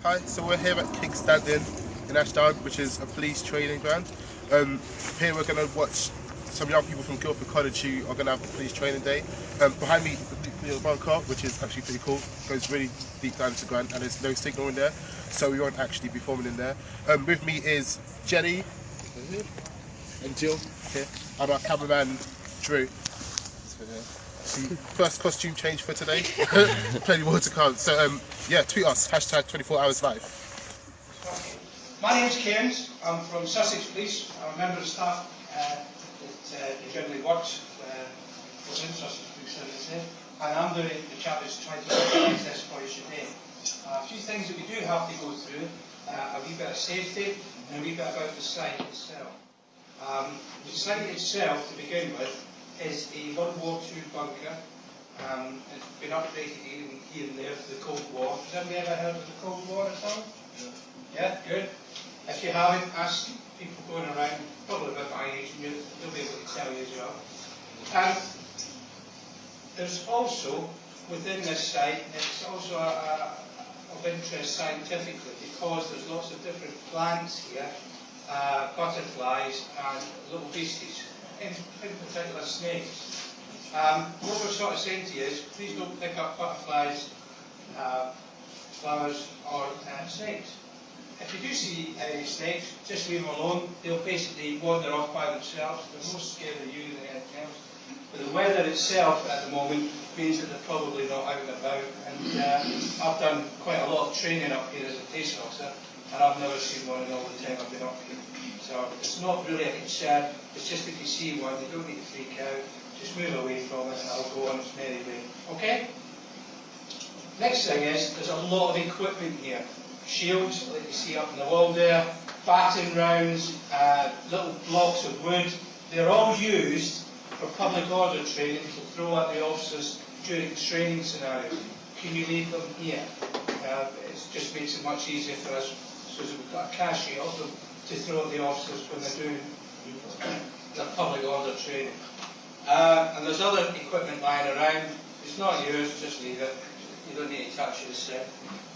Hi, so we're here at Kingstanding in Ashdown, which is a police training ground. Here we're going to watch some young people from Guildford College who are going to have a police training day. Behind me, the bunker, which is actually pretty cool, goes really deep down into the ground and there's no signal in there, so we won't actually be filming in there. With me is Jenny and Jill here, and our cameraman Drew. So, first costume change for today. Plenty more to come. So yeah, tweet us, hashtag 24hourslive. My name's Cairns. I'm from Sussex Police. I'm a member of staff that generally works within Sussex Police, as I say. And I'm the chap that's trying to organise this for you today. A few things that we do have to go through, a wee bit of safety and a wee bit about the site itself. The site itself, to begin with, is a World War II bunker. It's been upgraded here and there for the Cold War. Has anybody ever heard of the Cold War at all? Yeah, good. If you haven't, ask people going around, probably about my age, and they'll be able to tell you as well. There's also, within this site, it's also of interest scientifically because there's lots of different plants here, butterflies and little beasties, in particular snakes. What we're sort of saying to you is, please don't pick up butterflies, flowers or snakes. If you do see any snakes, just leave them alone. They'll basically wander off by themselves. They're more scared of you than anything else. But the weather itself at the moment means that they're probably not out and about. And I've done quite a lot of training up here as a police officer, and I've never seen one in all the time I've been up here. So it's not really a concern. It's just if you see one, you don't need to freak out. Just move away from it and it'll go on its merry way. Okay? Next thing is, there's a lot of equipment here. Shields, like you see up in the wall there, battering rounds, little blocks of wood. They're all used for public order training to throw at the officers during training scenarios. Can you leave them here? It just makes it much easier for us, so we've got a cache of them to throw at the officers when they're doing their public order training. And there's other equipment lying around. It's not yours, just leave it. You don't need to touch it, as I said.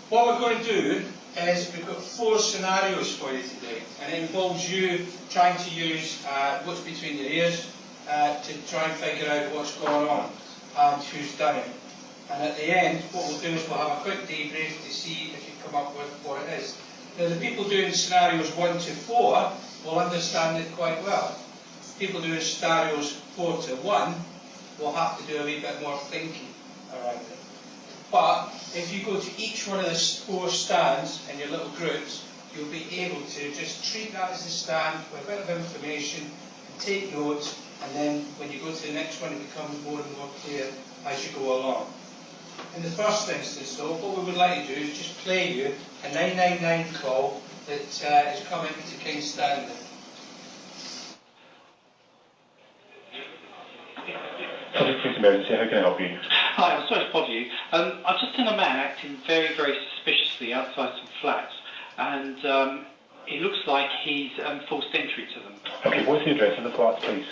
What we're going to do is we've got 4 scenarios for you today, and it involves you trying to use what's between your ears to try and figure out what's going on and who's done it. And at the end, what we'll do is we'll have a quick debrief to see if you come up with what it is. Now, the people doing scenarios 1 to 4 will understand it quite well. People doing scenarios 4 to 1 will have to do a wee bit more thinking around it. But if you go to each one of the 4 stands in your little groups, you'll be able to just treat that as a stand with a bit of information, and take notes, and then when you go to the next one, it becomes more and more clear as you go along. In the first instance, though, what we would like to do is just play you a 999 call that is coming to Kingstanding. Subject emergency, how can I help you? Hi, I'm sorry to bother you. I've just seen a man acting very, very suspiciously outside some flats, and it looks like he's forced entry to them. Okay, what's the address of the flats, please?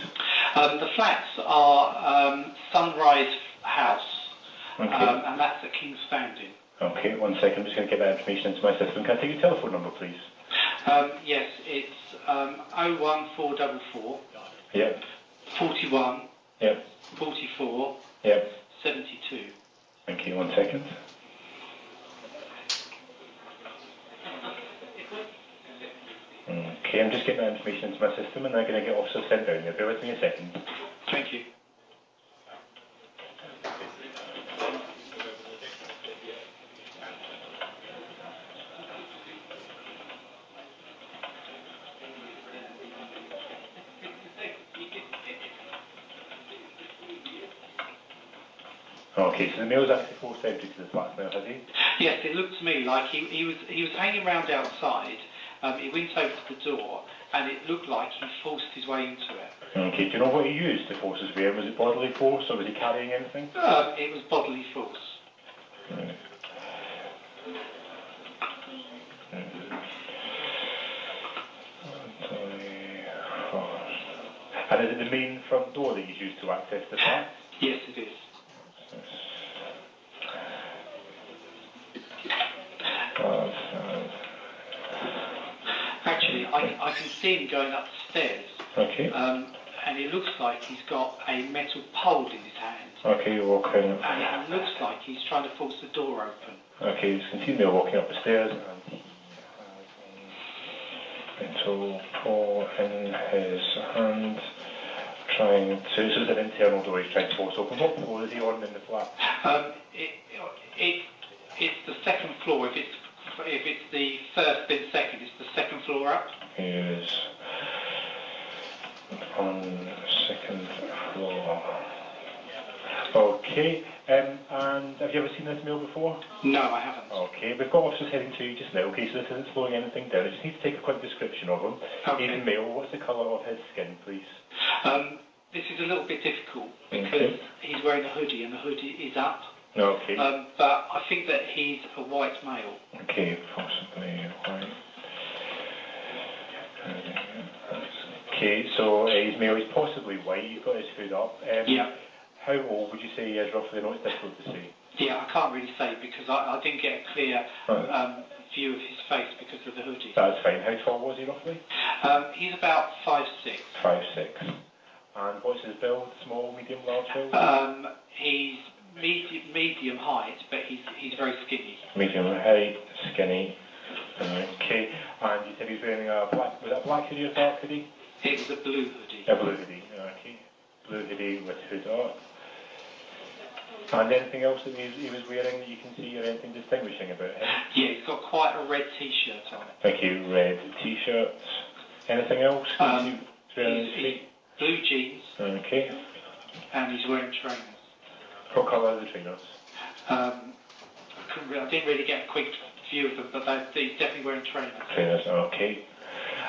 The flats are Sunrise House, Okay. and that's at Kingstanding. Okay, 1 second, I'm just going to get that information into my system. Can I take your telephone number, please? Yes, it's 01444 Yep. 41 Yep. 44 Yep. 72. Thank you, 1 second. Okay, I'm just getting that information into my system and I'm going to get officers sent down there. Bear with me a second. Thank you. Okay, so the male's actually forced entry to the flats now, has he? Yes, it looked to me like he was hanging around outside. He went over to the door, and it looked like he forced his way into it. Okay, do you know what he used to force his way in? Was it bodily force or was he carrying anything? It was bodily force. Right. And is it the main front door that he's used to access the flat? Yes, it is. I can see him going up the stairs. Okay. And it looks like he's got a metal pole in his hand. Okay, you're walking. And it looks like he's trying to force the door open. Okay, you can see me walking up the stairs, and he has a metal pole in his hand, trying to. So it's an internal door he's trying to force open. What floor is he on in the flat? It's the second floor. If it's the first then second, it's the second floor up. He is on second floor. Okay, and have you ever seen this male before? No, I haven't. Okay, we've got officers heading to you just now. Okay, so this isn't slowing anything down. I just need to take a quick description of him. Okay. He's male. What's the colour of his skin, please? This is a little bit difficult because he's wearing a hoodie and the hoodie is up. Okay. But I think that he's a white male. Okay, possibly white. Okay, so he's male. He's possibly white. He's got his hood up. Yeah. How old would you say he is roughly? I know it's difficult to say. Yeah, I can't really say because I didn't get a clear view of his face because of the hoodie. That's fine. How tall was he roughly? He's about 5'6". 5'6". And what's his build? Small, medium, large build? He's medium height, but he's very skinny. Medium height, skinny. Okay. And you said he was wearing a black. Was that a black hoodie or dark hoodie? It was a blue hoodie. A blue hoodie. Okay. Blue hoodie with hood up. And anything else that he was wearing that you can see or anything distinguishing about him? Yeah, he's got quite a red t-shirt on. Thank you. Red t-shirt. Anything else? Blue jeans. Okay. And he's wearing trainers. What colour are the trainers? I didn't really get a quick view of them, but he's definitely wearing trainers. Trainers, okay.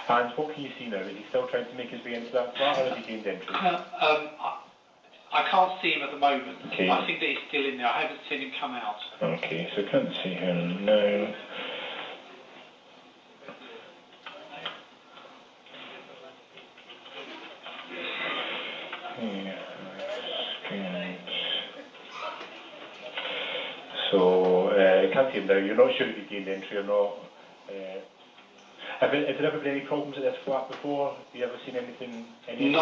And what can you see now? Is he still trying to make his way into that flat, or has he gained entry? I can't see him at the moment. Okay. I think that he's still in there. I haven't seen him come out. Okay, so can't see him now. So, can't see him now. You're not sure if he gained entry or not. Has there ever been any problems at this flat before? Have you ever seen anything happening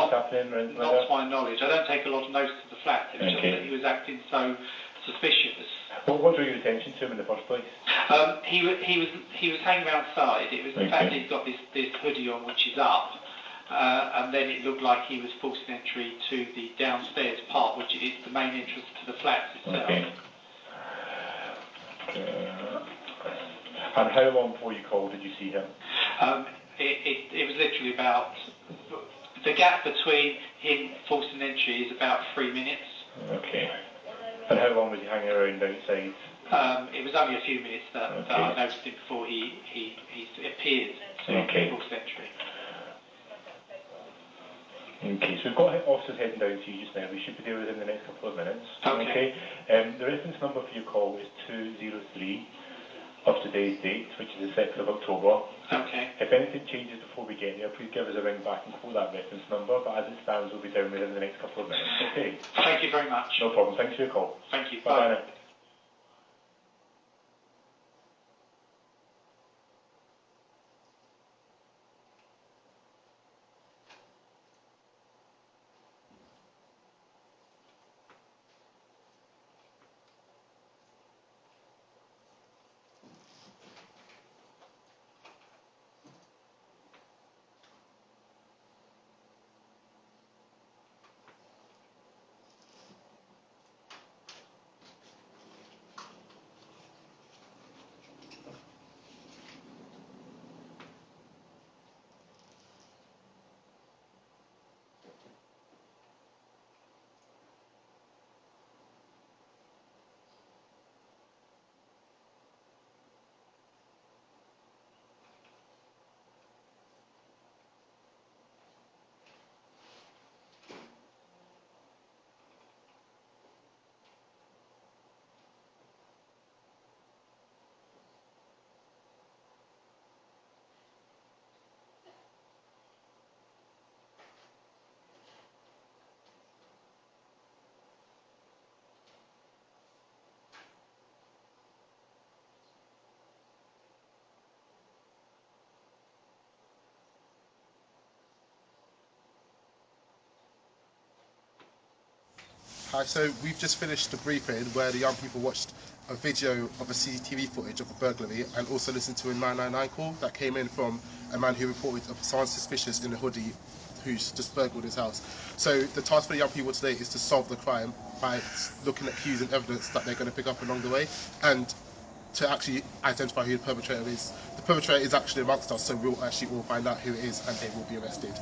or anything like that? Not to my knowledge. I don't take a lot of notice of the flat. It was just that he was acting so suspicious. What drew your attention to him in the first place? He was hanging outside. It was the fact that he's got this hoodie on which is up. And then it looked like he was forcing entry to the downstairs part, which is the main entrance to the flat itself. Okay. And how long before you called did you see him? It was literally about... The gap between him forcing entry is about 3 minutes. Okay. And how long was he hanging around outside? It was only a few minutes that I noticed him before he appeared to force entry. Okay, so we've got officers heading down to you just now. We should be there within the next couple of minutes. Okay. The reference number for your call is 203 of today's date, which is the 6th of October. Okay. If anything changes before we get there, please give us a ring back and quote that reference number, but as it stands, we'll be down within the next couple of minutes. Okay. Thank you very much. No problem. Thanks for your call. Thank you. Bye-bye Bye. now. Hi, so we've just finished the briefing where the young people watched a video of a CCTV footage of a burglary and also listened to a 999 call that came in from a man who reported of someone suspicious in a hoodie who's just burgled his house. So the task for the young people today is to solve the crime by looking at cues and evidence that they're going to pick up along the way and to actually identify who the perpetrator is. The perpetrator is actually amongst us, so we'll actually all find out who it is and they will be arrested.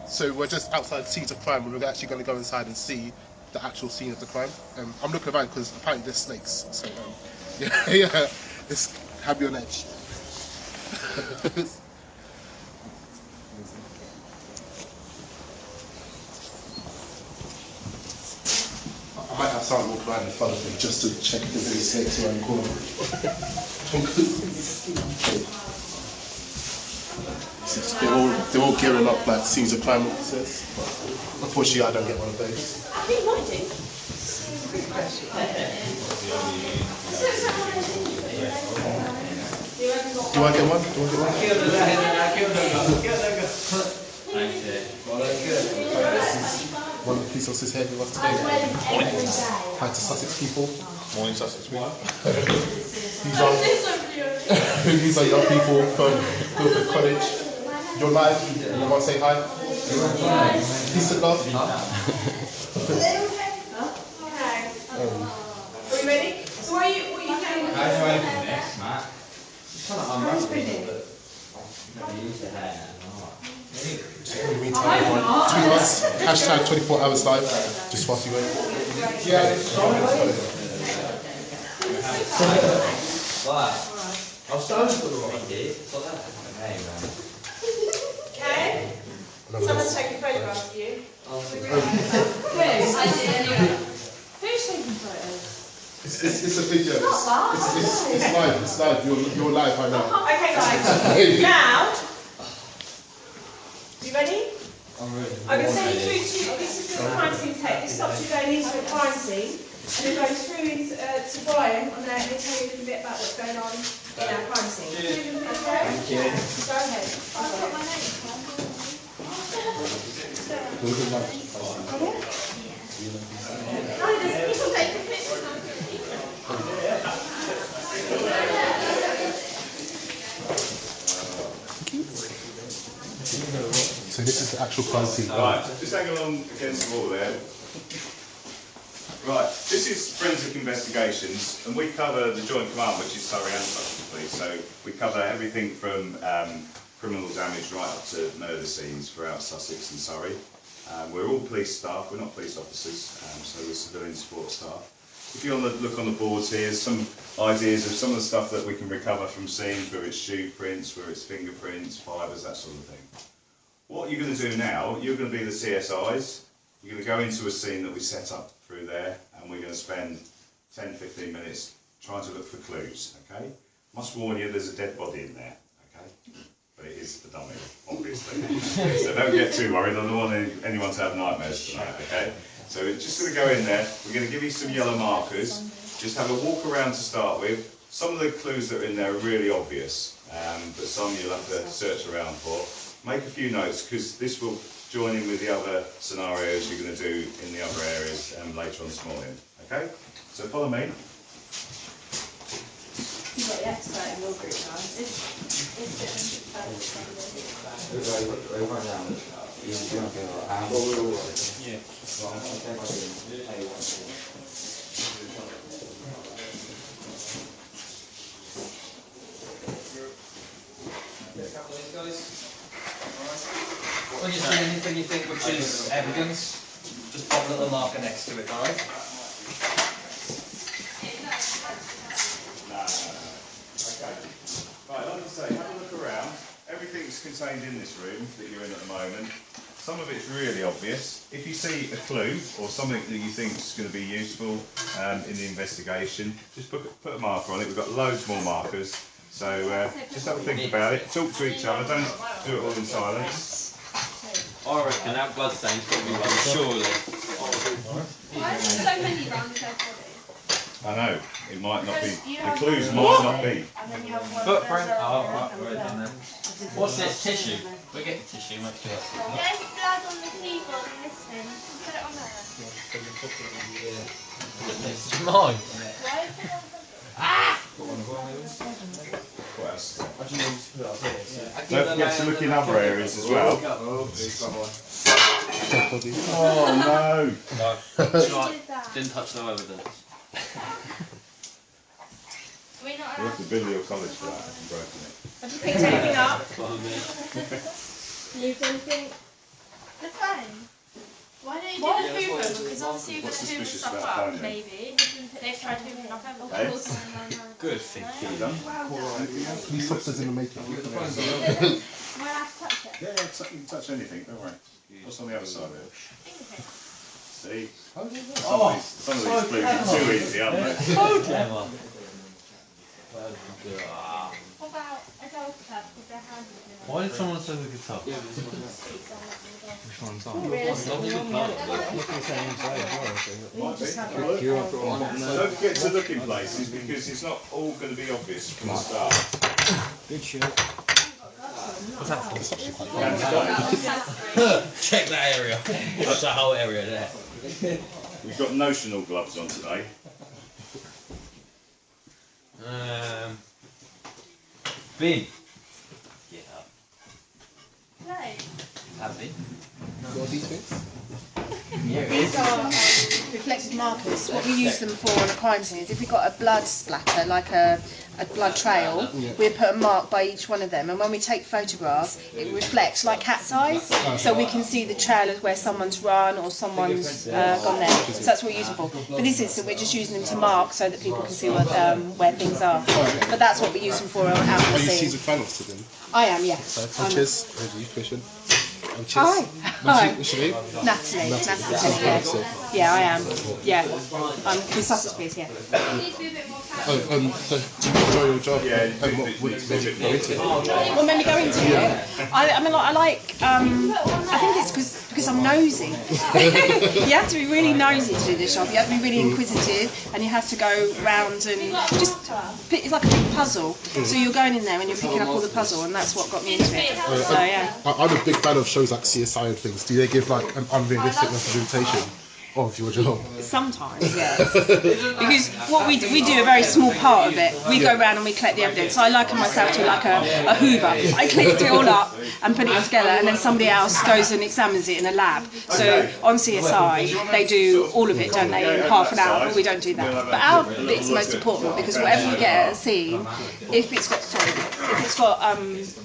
So we're just outside the scenes of crime and we're actually going to go inside and see the actual scene of the crime. I'm looking around because apparently there's snakes, so yeah, it's have you on edge. I might have someone walk around in front of me just to check if there's any snakes around the corner. They're all gearing up like scenes of crime officers. Unfortunately, I don't get one of those. I think I do. Do I get one? Do I get one? One of the police officers here with us today. Hi to Sussex people. Morning, Sussex people. These are young people from Guildford College. You're live. You want to say hi? Decent love. Are we ready? So what are you playing? I know anything next, Matt. Who's spinning? In the meantime, everyone, tweet us, hashtag 24 hours live, just whilst you wait. I'll start with the right here. Okay. Someone's taking a photograph of you. Who's taking photos? It's a video. It's not that. It's live. You're live right now. Okay, guys. Now, you ready? I'm ready. I'm going to send you through to this is the crime scene tape. This stops you going into a crime scene, and then goes through to Brian on there, and he'll tell you a little bit about what's going on in our crime scene. Okay? Thank you. Go ahead. I've got my name. So this is the actual crime scene. Right, just hang along against the wall there. Right, this is forensic investigations, and we cover the joint command, which is Surrey and Sussex Police. So we cover everything from criminal damage right up to murder scenes throughout Sussex and Surrey. We're all police staff, we're not police officers, so we're civilian support staff. If you want to look on the boards here, some ideas of some of the stuff that we can recover from scenes, whether it's shoe prints, whether it's fingerprints, fibres, that sort of thing. What you're going to do now, you're going to be the CSIs. You're going to go into a scene that we set up through there, and we're going to spend 10-15 minutes trying to look for clues, okay? Must warn you, there's a dead body in there, okay? But it is the dummy, obviously. So don't get too worried, I don't want anyone to have nightmares tonight, okay? So we're just going to go in there, we're going to give you some yellow markers, just have a walk around to start with. Some of the clues that are in there are really obvious, but some you'll have to search around for. Make a few notes, because this will join in with the other scenarios you're going to do in the other areas later on this morning. Okay? So follow me. You've got the expert in your group, guys. When you see anything you think which is evidence, just pop a little marker next to it, alright? Okay. Right, like I say, have a look around. Everything's contained in this room that you're in at the moment. Some of it's really obvious. If you see a clue or something that you think is going to be useful in the investigation, just put a marker on it. We've got loads more markers. So just have a think about it. Talk to each other. Don't do it all in silence. I reckon that bloodstain's got to be one, surely. Why is there so many around the dead body? I know, it might not be. The clues might not be. And then you have one Footprint. Oh, right, done then. What's this? Tissue? We'll get the tissue, make sure that's it. There's blood on the keyboard and this thing. Put it on there. It's mine. Why is it on the What else? Don't forget to look in other areas as well. Oh no! Didn't touch no evidence. We're not You allowed have to bill your college for that and broken it. Have you picked anything up? Leave anything. The phone. Why don't you do the Hoover? Because obviously you're going What's to Hoover suspicious stuff about up, phone then? maybe. They've tried hoovering up everything. Eh? Good thinking. You done? Police officers in the making. Am I allowed to touch it? Yeah, you can touch anything, don't worry. What's on the other side of it? Fingerprint. See? Some of these clues are too easy, aren't they? So clever. What about a dog club with their hands in it? Why did someone say the guitar? Which one's on? Realistically, Might be. Don't forget to look in places because it's not all going to be obvious from the start. Good shirt. What's that for? Check that area. That's that whole area there. We've got notional gloves on today. Bin. Yeah. No. Have been. What are these things? These are reflective markers. What we use them for on a crime scene is if we've got a blood splatter, like a blood trail, we put a mark by each one of them, and when we take photographs, it reflects like cat's eyes, so we can see the trail of where someone's run or someone's gone there. So that's what we're using for. For this instance, we're just using them to mark so that people can see what, where things are. But that's what we use them for out on the Are you scene. season finals to them? I am, yeah. Cheers. Christian. Hi. Hi. What's your name? Natalie. Natalie. Yeah, I am. Yeah. I'm with Sussex, yeah. So do you enjoy your job? Yeah, And what would make you go into it? What made me go into it? I mean, I like. I think it's because I'm nosy. You have to be really nosy to do this job. You have to be really inquisitive, and you have to go round and just. It's like a big puzzle. So you're going in there and you're picking up all the puzzle, and that's what got me into it. So yeah. I'm a big fan of shows like CSI and things. Do they give like an unrealistic representation of your job? Sometimes, yeah. Because what we do a very small part of it. We go around and we collect the evidence. So I liken myself to like a Hoover. I collect it all up and put it together, and then somebody else goes and examines it in a lab. So on CSI, they do all of it, don't they, in half an hour, but we don't do that. But our bit's most important because whatever we get at a scene, if it's got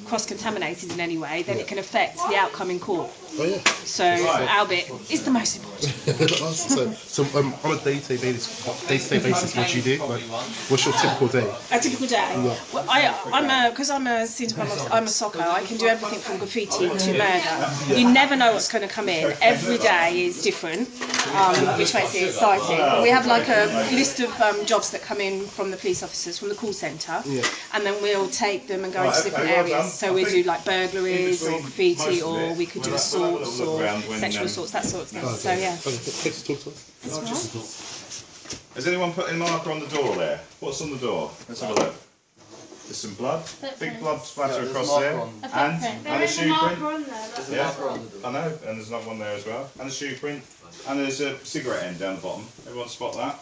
cross-contaminated in any way, then it can affect the outcome in court. Oh yeah. So our bit is the most important. So on a day-to-day basis, what do you do? Like, what's your typical day? A typical day. Yeah. Well, because I'm a soccer. I can do everything from graffiti to murder. You never know what's going to come in. Every day is different, which makes it exciting. We have like a list of jobs that come in from the police officers from the call centre, and then we'll take them and go into different areas. So we do like burglaries or graffiti, or we could do assaults or sexual assaults, that sort of thing. So yeah. Thanks for talking to us. That's right. Has anyone put a marker on the door there? What's on the door? Let's have a look. There's some blood. Big blood splatter across there. And a shoe print. Yeah, I know. And there's another one there as well. And a shoe print. And there's a cigarette end down the bottom. Everyone spot that?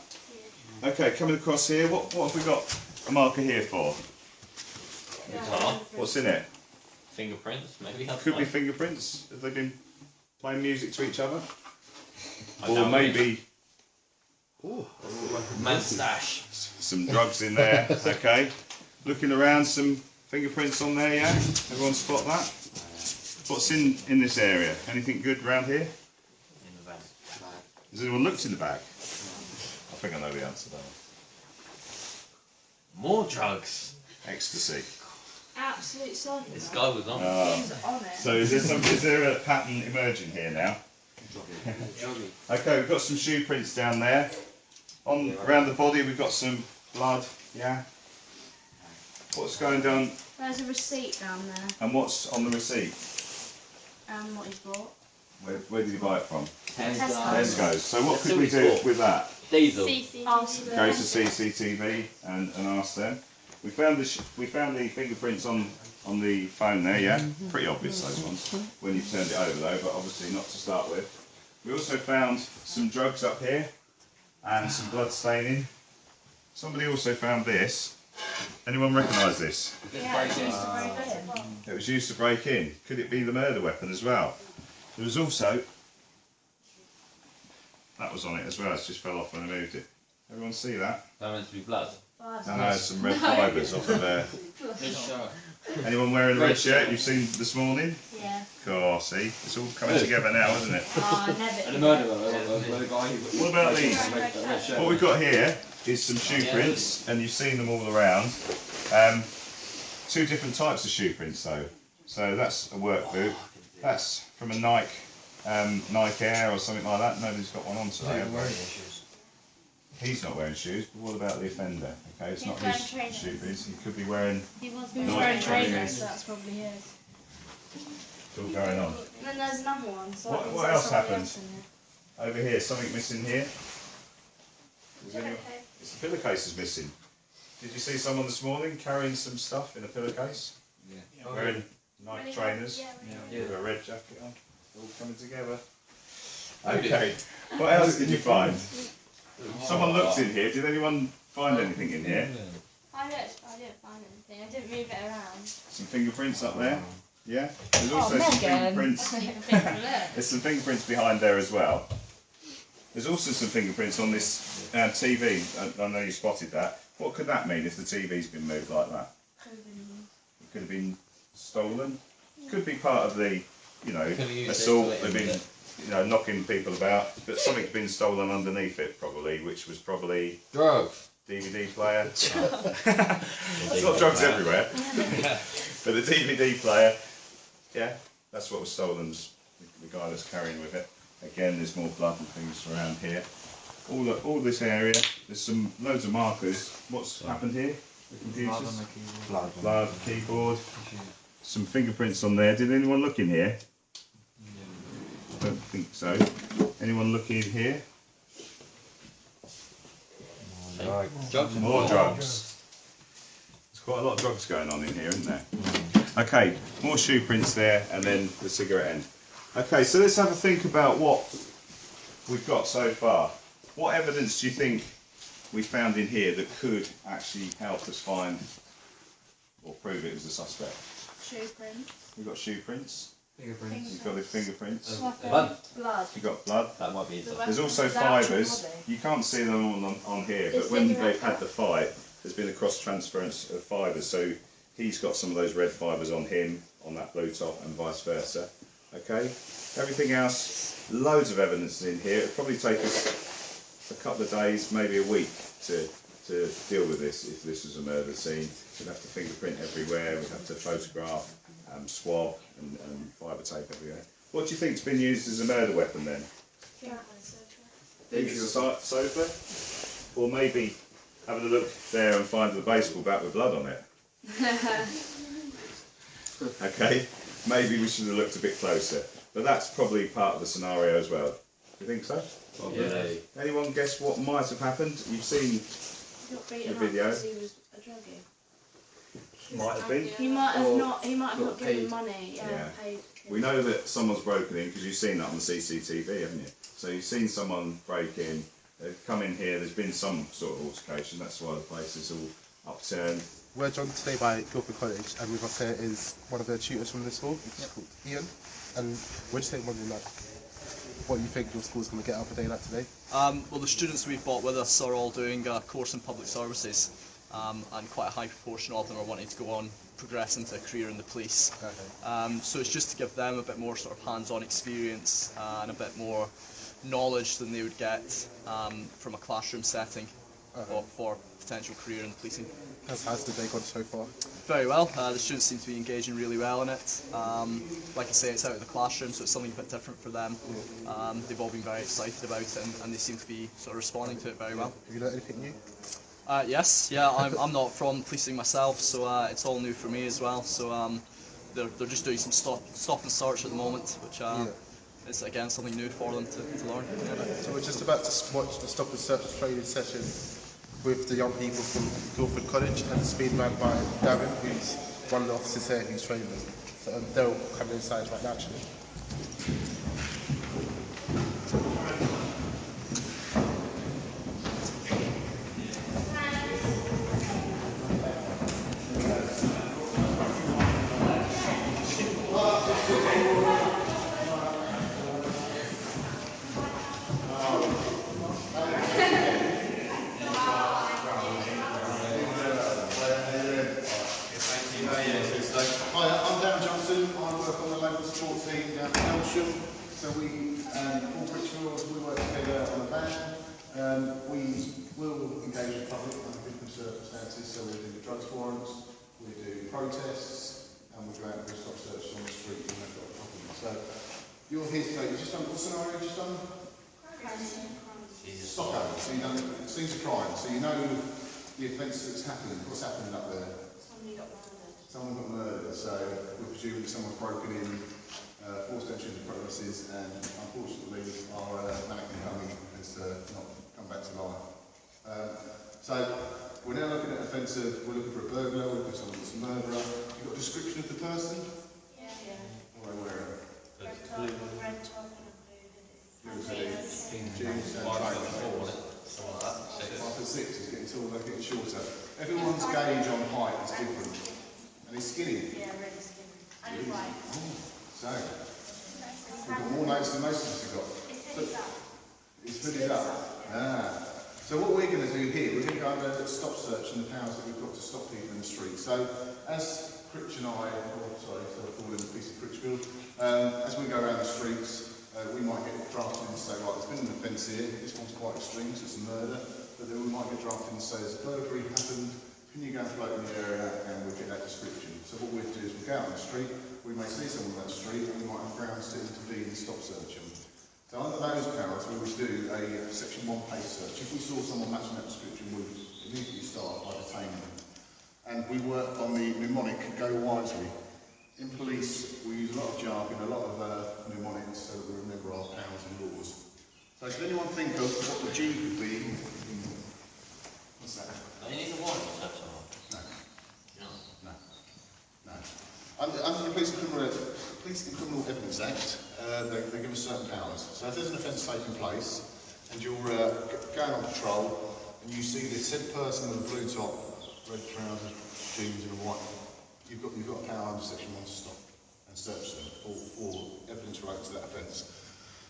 Okay, coming across here. What have we got a marker here for? Guitar. What's in it? Fingerprints, maybe. Could be fingerprints. Have they been playing music to each other? I Or don't maybe Moustache. some drugs in there. Okay. Looking around, some fingerprints on there, yeah? Everyone spot that? What's in this area? Anything good around here? In the bag. Has anyone looked in the bag? I think I know the answer to that. More drugs. Ecstasy. Absolute solid. This guy was on. He's on it. So is there a pattern emerging here now? Okay, we've got some shoe prints down there. Around the body we've got some blood, yeah? What's going down? There's a receipt down there. And what's on the receipt? What he's bought. Where did you buy it from? Tesco's. Tesco's. So what could we do with that? Diesel. CCTV. Go to CCTV and ask them. We found the fingerprints on on the phone there, yeah? Pretty obvious, those ones, when you turned it over though, but obviously not to start with. We also found some drugs up here and some blood staining. Somebody also found this. Anyone recognise this? Yeah, it's used to break in. It was used to break in. Could it be the murder weapon as well? There was also... that was on it as well, it just fell off when I moved it. Everyone see that? That meant to be blood. I know, some red fibres off of there. Anyone wearing the red shirt you've seen this morning? Yeah. Oh, see, it's all coming together now, isn't it? Oh, I never. And the murder one, What about these? What we've got here is some shoe prints, and you've seen them all around. Two different types of shoe prints though. So that's a work boot. That's from a Nike Air or something like that. Nobody's got one on today, have they? He's not wearing shoes, but what about the offender? Okay, it's not his shoe prints. He could be wearing... He was wearing trainers, so that's probably his. It's all going on. And then there's another one. So What else happened? Over here, something missing here. It's the pillowcase is missing. Did you see someone this morning carrying some stuff in a pillowcase? Yeah. Wearing Nike trainers with a red jacket on. All coming together. Okay. What else did you find? Someone looked in here. Did anyone find anything in here? I didn't find anything. I didn't move it around. Some fingerprints up there. Yeah. There's also some fingerprints. There's some fingerprints behind there as well. There's also some fingerprints on this TV. I know you spotted that. What could that mean if the TV's been moved like that? It could have been stolen. Could be part of the, assault. They've been, knocking people about. But something's been stolen underneath it, probably, which was probably drugs. DVD player. There's not drugs everywhere. But the DVD player, yeah, that's what was stolen. The guy that's carrying with it. Again, there's more blood and things around here. All this area, there's loads of markers. What's happened here? The computers? Blood, keyboard. Some fingerprints on there. Did anyone look in here? I don't think so. Anyone look in here? More drugs. There's quite a lot of drugs going on in here, isn't there? Okay, more shoe prints there, and then the cigarette end. Okay, so let's have a think about what we've got so far. What evidence do you think we found in here that could actually help us find or prove it was a suspect? Shoe prints. We've got shoe prints. Fingerprints. You've got the fingerprints. Blood. You've got blood. That might be it. There's also fibres. You can't see them on here, but when they've had the fight, there's been a cross-transference of fibres. So he's got some of those red fibres on him, on that blue top, and vice versa. Okay? Everything else, loads of evidence in here. It'll probably take us a couple of days, maybe a week, to deal with this if this was a murder scene. We'd have to fingerprint everywhere, we'd have to photograph, swab and fibre tape everywhere. What do you think's been used as a murder weapon then? Think it's a sofa? Or maybe having a look there and find the baseball bat with blood on it? Okay, maybe we should have looked a bit closer. But that's probably part of the scenario as well. Do you think so? Yeah. Anyone guess what might have happened? You've seen the video. He was a druggie. Might have been. He might have not. He might have not given money. Yeah. Paid. We know that someone's broken in because you've seen that on the CCTV, haven't you? So you've seen someone break in. They've come in here. There's been some sort of altercation. That's why the place is all upturned. We're joined today by Guildford College, and with us here is one of the tutors from the school, which is called Ian. And we're just wondering, what you think your school's going to get out of a day like today? Well, the students we've brought with us are all doing a course in public services, and quite a high proportion of them are wanting to go on, progress into a career in the police. Okay. So it's just to give them a bit more sort of hands-on experience and a bit more knowledge than they would get from a classroom setting for potential career in policing. How's the day gone so far? Very well. The students seem to be engaging really well in it. Like I say, it's out of the classroom, so it's something a bit different for them. They've all been very excited about it, and they seem to be sort of responding to it very well. Have you learned anything new? Yes, yeah. I'm not from policing myself, so it's all new for me as well. So they're just doing some stop and search at the moment, which is again something new for them to learn. Yeah. So we're just about to watch the stop and search training session with the young people from Guildford College, and it's being run by Gavin, who's one of the officers here who's training them. So they're all coming inside right now actually. Hi, I'm Darren Johnson. I work on the local support team down at Elsham. So we, all Richfields, we work together on a van. We will engage the public under different circumstances. So we do drugs warrants, we do protests, and we go out and do stop searches on the street when they've got a problem. So you're here today. You just done what scenario? You just done? Stocko. So you done scenes of crime. So you know the offence that's happened. What's happened up there? Someone got murdered, so we're presuming someone's broken in, forced entry into premises, and unfortunately our mannequin dummy has not come back to life. So we're now looking at offence of, we're looking for a burglar, we're looking for someone that's a murderer. You've got a description of the person? Yeah. What are they wearing? Red top and a blue hoodie. Jeans and trousers. 5'6", he's getting taller, getting shorter. Everyone's gauge on height is different. And he's skinny. Yeah, really skinny. And he's white. So, we've got more notes than most of us have got. It's hooded up. So what we're going to do here, we're going to go under stop search and the powers that we've got to stop people in the street. So, as Critch and I, sorry, so I call him a piece of Critchfield, as we go around the streets, we might get drafted in to say, right, there's been an offence here, this one's quite extreme, so it's a murder, but then we might get drafted in to say, there's a burglary happened, can you go and float in the area, and we'll get that description. So what we'll do is we'll go out on the street, we may see someone on that street, and we might have grounds to intervene and stop search them. So under those powers, we would do a section 1 pace search. If we saw someone matching that description, we would immediately start by detaining them. And we work on the mnemonic, go wisely. In police, we use a lot of jargon, a lot of mnemonics, so that we remember our powers and laws. So can anyone think of what the G could be? What's that? You need a warrant, is that all? No. Under the Police and Criminal Evidence Act, they give us certain powers. So if there's an offence taking place, and you're going on patrol, and you see this said person with a blue top, red trousers, jeans and a white, you've got a power under section 1 to stop and search them for evidence related to that offence.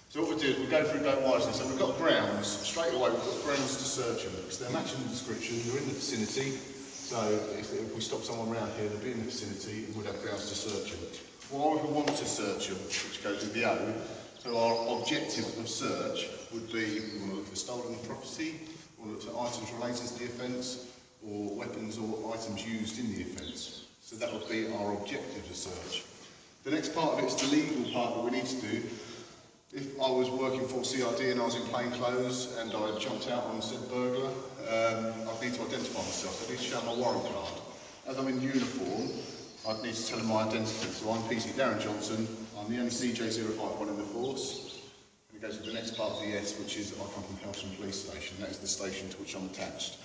So what we do is we go through go wisely. So we've got grounds, straight away we've got grounds to search them, because they're matching the description, they're in the vicinity, so if we stop someone around here, they'll be in the vicinity and we'd have grounds to search them. Why would we want to search them, which goes with the O, so our objective of search would be, we want to look for stolen property, we want to look for items related to the offence, or weapons or items used in the offence. So that would be our objective of search. The next part of it is the legal part that we need to do. If I was working for CRD and I was in plain clothes and I jumped out on said burglar, I'd need to identify myself. So I need to show my warrant card. As I'm in uniform, I'd need to tell them my identity. So I'm PC Darren Johnson, I'm the only CJ051 in the force. And it goes to the next part of the S, which is I come from Elsham Police Station. That is the station to which I'm attached.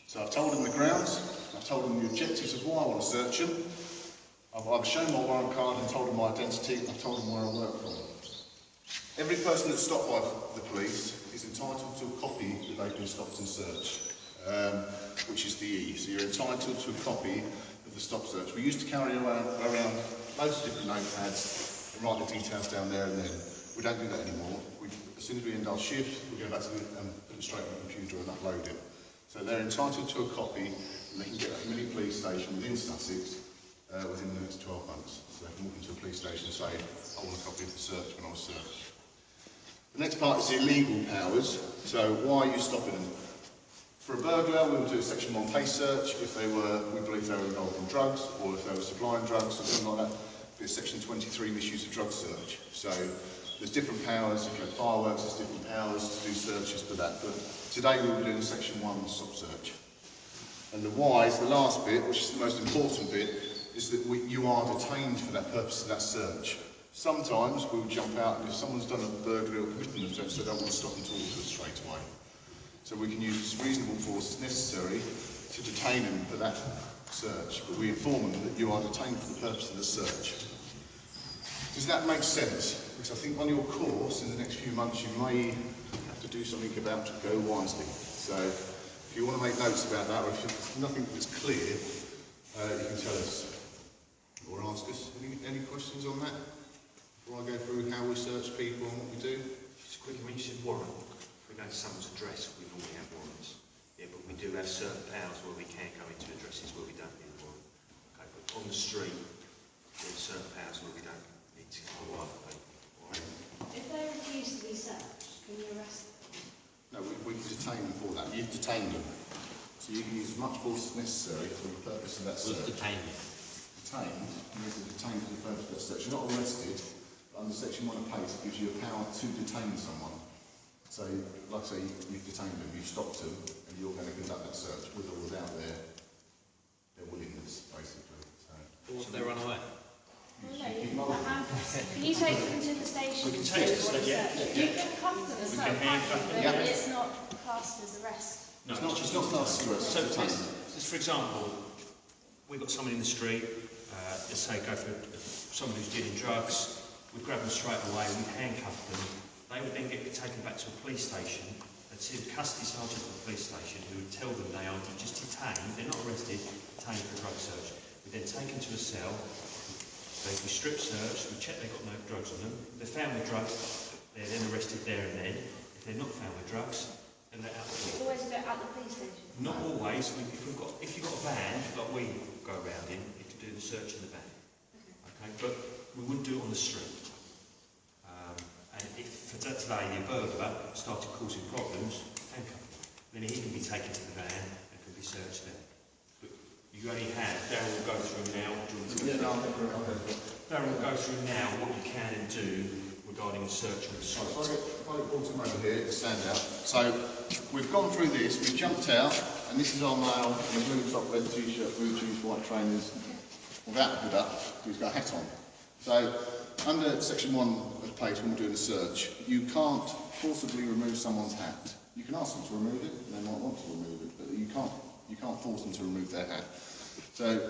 So I've told them the grounds, I've told them the objectives of why I want to search them, I've shown my warrant card and told them my identity, I've told them where I work from. Every person that's stopped by the police is entitled to a copy that they've been stopped and searched, which is the E. So you're entitled to a copy of the stop search. We used to carry around loads of different notepads and write the details down there and then. We don't do that anymore. As soon as we end our shift, we go back to put it straight on the computer and upload it. So they're entitled to a copy and they can get that from any police station within Sussex within the next 12 months. So they can walk into a police station and say, I want a copy of the search when I was searched. The next part is the illegal powers. So why are you stopping them? For a burglar, we would do a section 1 pace search if we believe they were involved in drugs, or if they were supplying drugs, something like that. It'd be a section 23 misuse of drug search. So there's different powers. If you have fireworks, there's different powers to do searches for that. But today we were doing section 1 stop search. And the why is the last bit, which is the most important bit, is that you are detained for that purpose of that search. Sometimes we will jump out, and if someone's done a burglary or committed an offence, they don't want to stop and talk to us straight away. So we can use reasonable force as necessary to detain them for that search, but we inform them that you are detained for the purpose of the search. Does that make sense? Because I think on your course in the next few months you may have to do something about go wisely. So if you want to make notes about that, or if there's nothing that's clear, you can tell us or ask us. Any questions on that? Before I go through how we search people and what we do? Just quickly, when you said warrant, if we go to someone's address, we normally have warrants. Yeah, but we do have certain powers where we can go into addresses where we don't need a warrant. Okay, but on the street, there's certain powers where we don't need to go after people. Right? If they refuse to be searched, can you arrest them? No, we can detain them for that. You've detained them. So you can use as much force as necessary for the purpose of that search. Detained. Detained, you need to detain for the purpose of that search. You're not arrested, but under Section 1 of PACE it gives you a power to detain someone. So, like I say, you've detained them, you've stopped them, and you're going to conduct that search with or without their willingness, basically. So they run away? Can you take them to the station? We can take them to the station. You can cuff them as well, but it's not classed as arrest. No, it's not classed as arrest. So, for example, we've got someone in the street, let's say go for someone who's dealing drugs, we grab them straight away, we handcuff them, they would then get taken back to a police station, and see the custody sergeant at the police station who would tell them they are just detained, they're not arrested, detained for a drug search. We then take them to a cell, they can be strip searched, we check they've got no drugs on them, if they're found with drugs, they're then arrested there and then. If they're not found with drugs, then they're out the door. Always do it at the police station? Not always. If you've got a van, like we go around in, you can do the search in the van. Okay, but we wouldn't do it on the street. And if for today the burglar started causing problems, handcuff him. Then he can be taken to the van and can be searched there. But you only have, Darren will go through now. Darren will go through now what you can and do regarding the search on the street. If I brought him over here to stand out. So we've gone through this, we've jumped out, and this is our male in a blue top, red t-shirt, blue shoes, white trainers, without a hood up, he's got a hat on. So under Section 1 of PACE, when we're doing a search, you can't forcibly remove someone's hat. You can ask them to remove it, and they might want to remove it, but you can't force them to remove their hat. So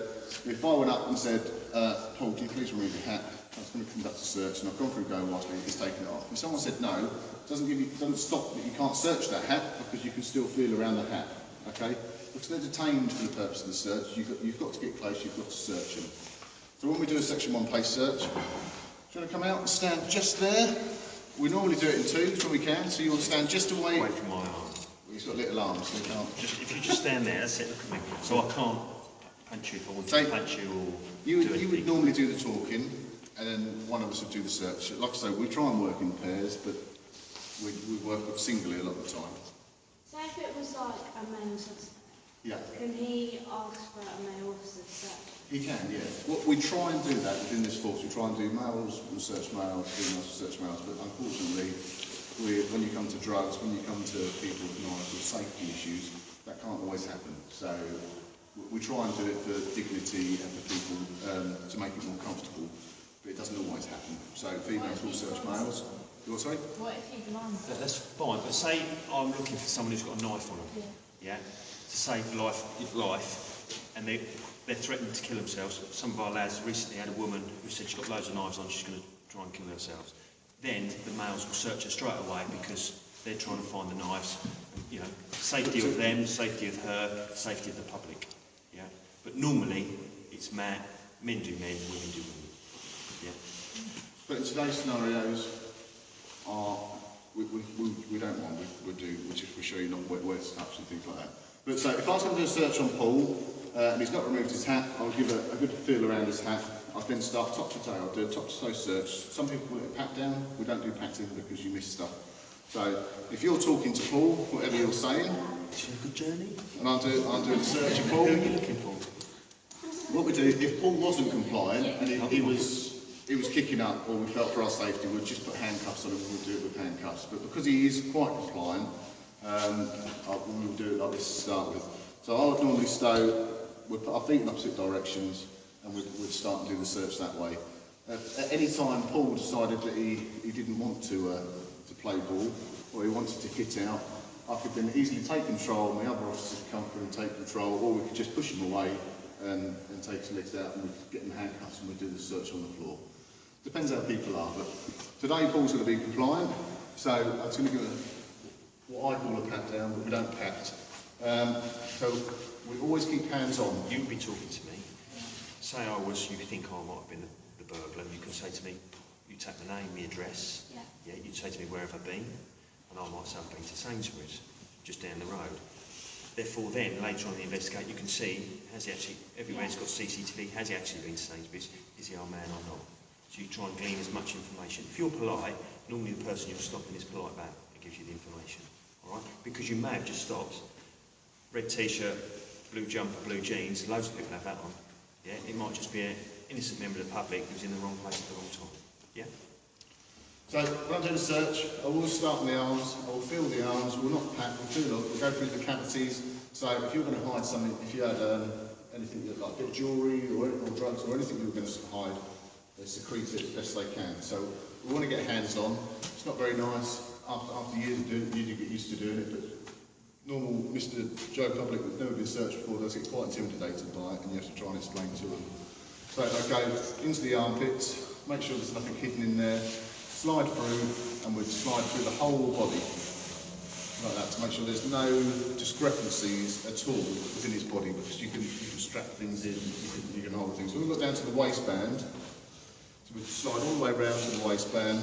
if I went up and said, Paul, can you please remove your hat? I was going to conduct a search, and I've gone through go wisely, he's taken it off. If someone said no, it doesn't stop that you can't search that hat, because you can still feel around the hat. Okay? Because they're detained for the purpose of the search, you've got to get close, you've got to search them. So when we do a Section 1 PACE search, do you want to come out and stand just there? We normally do it in twos when we can, so you want to stand just away from my arms. Well, he's got little arms, so you can't. If you just stand there, that's it, look at me. So I can't punch you if I want to punch you or You would normally do the talking, and then one of us would do the search. Like I say, we try and work in pairs, but we work singly a lot of the time. So if it was like a male suspect, can he ask for a male officer to search? He can, yeah. Well, we try and do that within this force. We try and do males will search males, females will search males, but unfortunately, when you come to drugs, when you come to people with knives with safety issues, that can't always happen. So we try and do it for dignity and for people to make it more comfortable, but it doesn't always happen. So females will search males. Sorry? What if he demands it? That's fine, but say I'm looking for someone who's got a knife on them, yeah, to save life, and they're threatening to kill themselves. Some of our lads recently had a woman who said she's got loads of knives on, she's going to try and kill herself. Then the males will search her straight away because they're trying to find the knives. You know, safety of them, safety of her, safety of the public. Yeah, but normally it's men do men, women do women. Yeah. But in today's scenarios, we don't mind. We show you not where to touch and things like that. But so if I was going to do a search on Paul and he's not removed his hat, I'll give a good feel around his hat. I'll then start top to toe. I'll do a top to toe search. Some people call it a pat down. We don't do patting because you miss stuff. So if you're talking to Paul, whatever you're saying, a good journey, and I'm doing a search of Paul. Who are you looking for? What we do, if Paul wasn't compliant and he was kicking up, or we felt for our safety, we'd just put handcuffs on him and we'd do it with handcuffs. But because he is quite compliant, we would do it like this to start with. So I would normally we'd put our feet in opposite directions and we'd start and do the search that way. At any time Paul decided that he didn't want to play ball, or he wanted to hit out, I could then easily take control, and the other officers could come through and take control, or we could just push him away and take his legs out, and we get him handcuffs and we do the search on the floor. Depends how people are, but today Paul's going to be compliant, so I'm just going to give what I call a pat down, but we don't pat. So we always keep hands on. You would be talking to me. Say you think I might have been the burglar, and you can say to me, you take my name, my address. Yeah. You'd say to me, where have I been? And I might say I've been to Sainsbury's, just down the road. Therefore then, later on in the investigate, you can see, has he actually, everywhere's got CCTV, has he actually been to Sainsbury's? Is he our man or not? So you try and glean as much information. If you're polite, normally the person you're stopping is polite back. It gives you the information, all right? Because you may have just stopped, red t-shirt, blue jumper, blue jeans, loads of people have that on. Yeah, it might just be an innocent member of the public who's in the wrong place at the wrong time. Yeah? So when I'm doing a search, I will start on the arms, I will feel the arms, we'll not pat, we'll feel them, we'll go through the cavities. So if you're going to hide something, if you had anything like a bit of jewellery or drugs or anything you were going to hide, they secrete it as best they can. So we want to get hands on. It's not very nice. After years of doing it, you get used to doing it, but normal Mr. Joe Public that's never been searched before does get quite intimidated by it, and you have to try and explain to them. So I go into the armpits, make sure there's nothing hidden in there, slide through, and we slide through the whole body, like that, to make sure there's no discrepancies at all within his body, because you can strap things in, you can hold things. So we've got down to the waistband, so we slide all the way around to the waistband.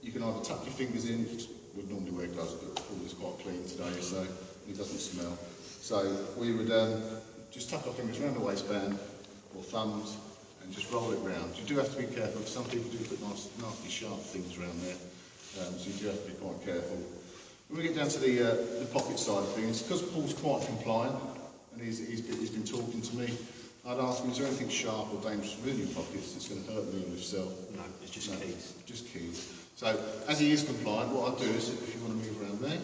You can either tuck your fingers in, we'd normally wear gloves, but Paul is quite clean today, so it doesn't smell. So we would just tuck our fingers around the waistband, or thumbs, and just roll it round. You do have to be careful, because some people do put nasty sharp things around there, so you do have to be quite careful. When we get down to the pocket side of things, because Paul's quite compliant, and he's been talking to me, I'd ask him, is there anything sharp or dangerous within your pockets that's going to hurt me or yourself? No, it's just keys. Just keys. So, as he is compliant, what I'll do is, if you want to move around there,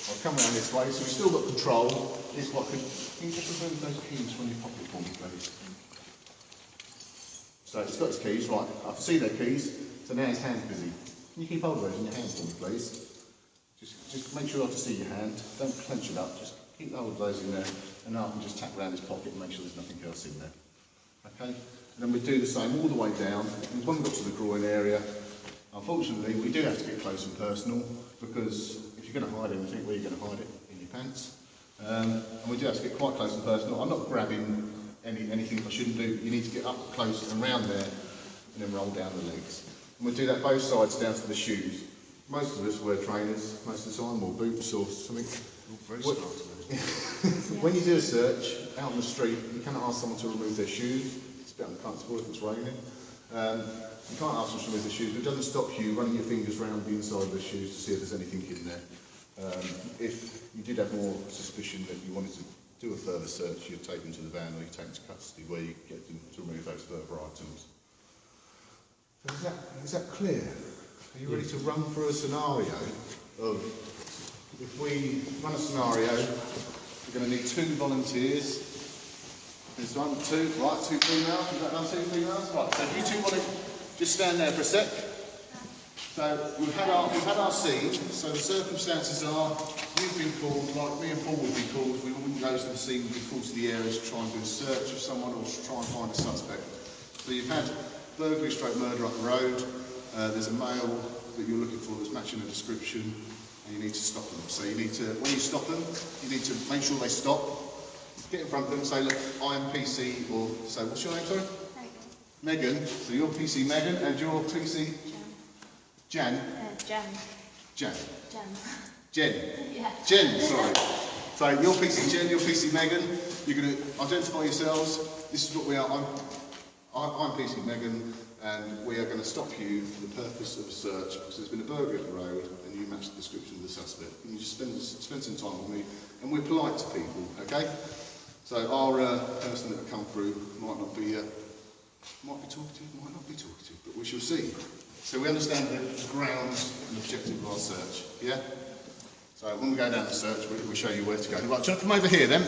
I'll come around this way, so we've still got control. He's quite good. Can you just remove those keys from your pocket for me, please? So, he's got his keys, right. I can see their keys, so now his hand's busy. Can you keep hold of those in your hand for me, please? Just make sure I can see your hand. Don't clench it up, just keep hold of those in there, and now I can just tap around his pocket and make sure there's nothing else in there. Okay? And then we do the same all the way down. And when we got to the groin area, unfortunately, we do have to get close and personal, because if you're going to hide anything, where are you going to hide it? In your pants. And we do have to get quite close and personal. I'm not grabbing anything I shouldn't do. You need to get up close and round there, and then roll down the legs. And we do that both sides down to the shoes. Most of us wear trainers most of the time, or boots or something. Very smart. When you do a search out on the street, you cannot ask someone to remove their shoes. It's a bit uncomfortable if it's raining. You can't ask them to remove their shoes, but it doesn't stop you running your fingers around the inside of their shoes to see if there's anything in there. If you did have more suspicion that you wanted to do a further search, you'd take them to the van or you take them to custody, where you get them to remove those further items. So is that clear? Are you ready to run through a scenario of, if we run a scenario, we're going to need 2 volunteers. This one, 2, right, 2 females. Is that done, 2 females? Right, so if you 2 want to just stand there for a sec. So we've had our scene, so the circumstances are, you've been called, like me and Paul would be called, we wouldn't go to the scene, we'd be called to the area to try and do a search of someone or to try and find a suspect. So you've had burglary stroke murder up the road, there's a male that you're looking for that's matching the description, and you need to stop them. So you need to, when you stop them, you need to make sure they stop, get in front of them and say, look, I'm PC, or say, what's your name, sorry? Megan. Megan. So you're PC Megan, and you're PC? Jan. Jan. Jan. Jan. Jen. Yeah. Jen, sorry. So you're PC Jen, you're PC Megan. You're going to identify yourselves. This is what we are. I'm PC Megan, and we are going to stop you for the purpose of a search, because there's been a burglary up the road and you match the description of the suspect. Can you just spend some time with me? And we're polite to people, okay? So our person that will come through might be talkative, might not be talkative, but we shall see. So we understand the grounds and objective of our search, yeah? So when we go down the search, we'll show you where to go. Right, do you want to come over here then?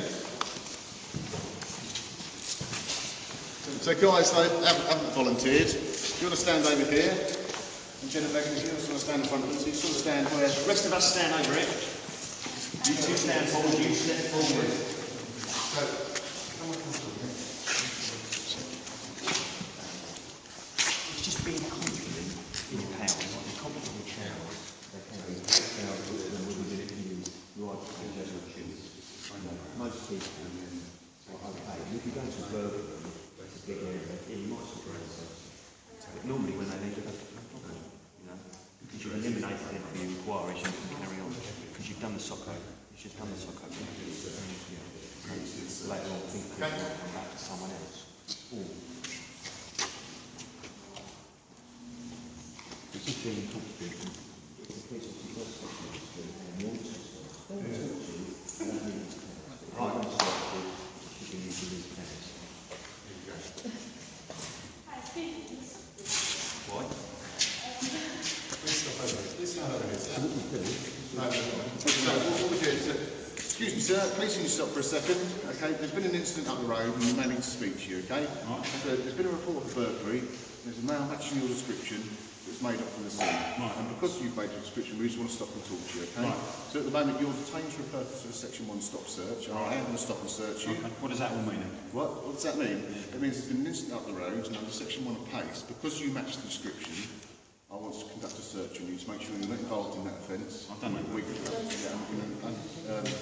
So guys, they haven't volunteered. You want to stand over here, and Jen and Megan, you just want to stand in front of them, so you sort of stand where... The rest of us stand over here. You 2 stand forward, you step forward. you go to a burger room, that's a big area, yeah, you might stop around the service. But normally when they leave, they go, no problem, you know, because you've eliminated every inquiries, you can carry on, because you've done the socko, you've just done the socko. Yeah. Later on, think people might come back to someone else. Or it's just when you talk to people, if the police officer does stop you on the street and want to stop, they'll talk to you, they don't need to stop. If they don't stop you, it should be using these cars. Why? Let's start over here. So what we do, what we do is, excuse me sir, please can you stop for a second, okay? There's been an incident up the road and we may need to speak to you, okay? Right. So there's been a report of burglary, there's a male matching your description that's made up from the scene. Right. And because you've made your description, we just want to stop and talk to you, okay? Right. So at the moment you're detained for a purpose of a section 1 stop search. I am going to stop and search you. Okay. What does that all mean? What does that mean? It means there's been an incident up the road and under section 1 of PACE, because you match the description, I want to conduct a search on you to make sure you're not involved in that offence. I've done that.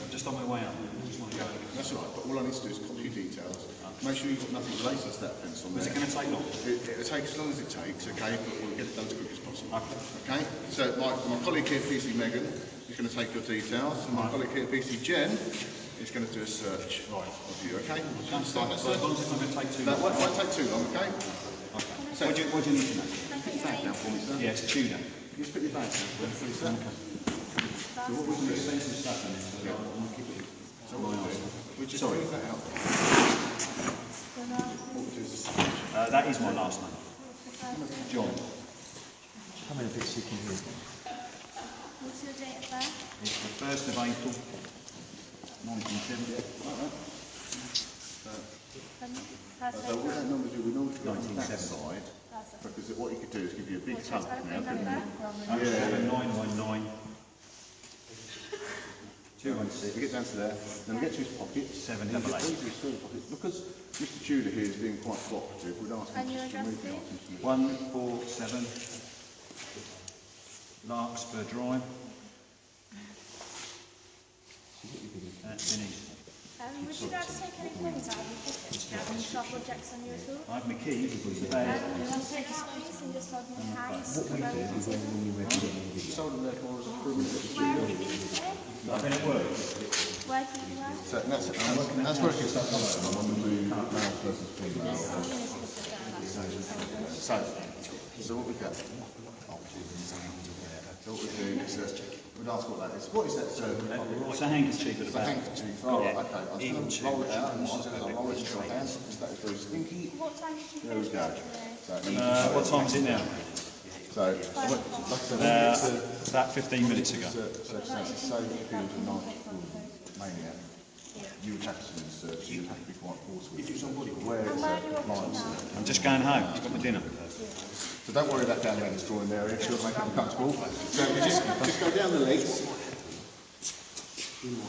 Just on my way out. I just want to go. That's all right, but all I need to do is copy your details. Make sure you've got nothing related to that offence on there. Is it going to take long? It'll take as long as it takes, okay, but we'll get it done as quick as possible. Okay? So my colleague here, PC Megan, is going to take your details, and my colleague here, PC Jen, is going to do a search of you, okay? Do you understand that, sir? As long as it's not going to take too long. That won't take too long, okay? So, what do you need to know? Put your bag down for me, sir. Yeah, it's Tudor. Just put your bag down for me, please, sir. So what we can do is send some stuff in there, so I'll keep it. So what we'll do, we just leave that out. What we'll do is that is my last name. John. Come in a bit so you can hear. What's your date of birth? It's the 1st of April, 1970. So what we normally do, we normally go on that side, because what you could do is give you a big hug now. 07919 216. We get down to there, then we get to his pocket. 788. Because Mr. Tudor here is being quite cooperative, we'd ask him to remove the items. 147 Larkspur Drive. That's in it. Would you like to take any things out of your pockets? Do you have any sharp objects on you at all? I have my keys, the bag. Would you like to take a space and just hold in your hands? What we do is when you represent the She sold them there for us as proof. Where have you been today? I've been at work. Where do you work? So that's working when we move male versus female. So what we've got. So what we do is we'd ask what that is. What is that, sir? It's a handkerchief at the back. Handkerchief. Oh, right, okay. I'm just going to roll it out. I'll roll it into your hand. That is very stinky. What time did you There we finish go. today? What time is it now? So, like I said, About 15 minutes ago. so say if you was a maniac, you would have to do the search. You would have to be quite forceful. If you somebody where it's blind search. I'm just going home. I've got my dinner. So don't worry about down around this drawing area, it's going to make it uncomfortable. So you just go down the legs.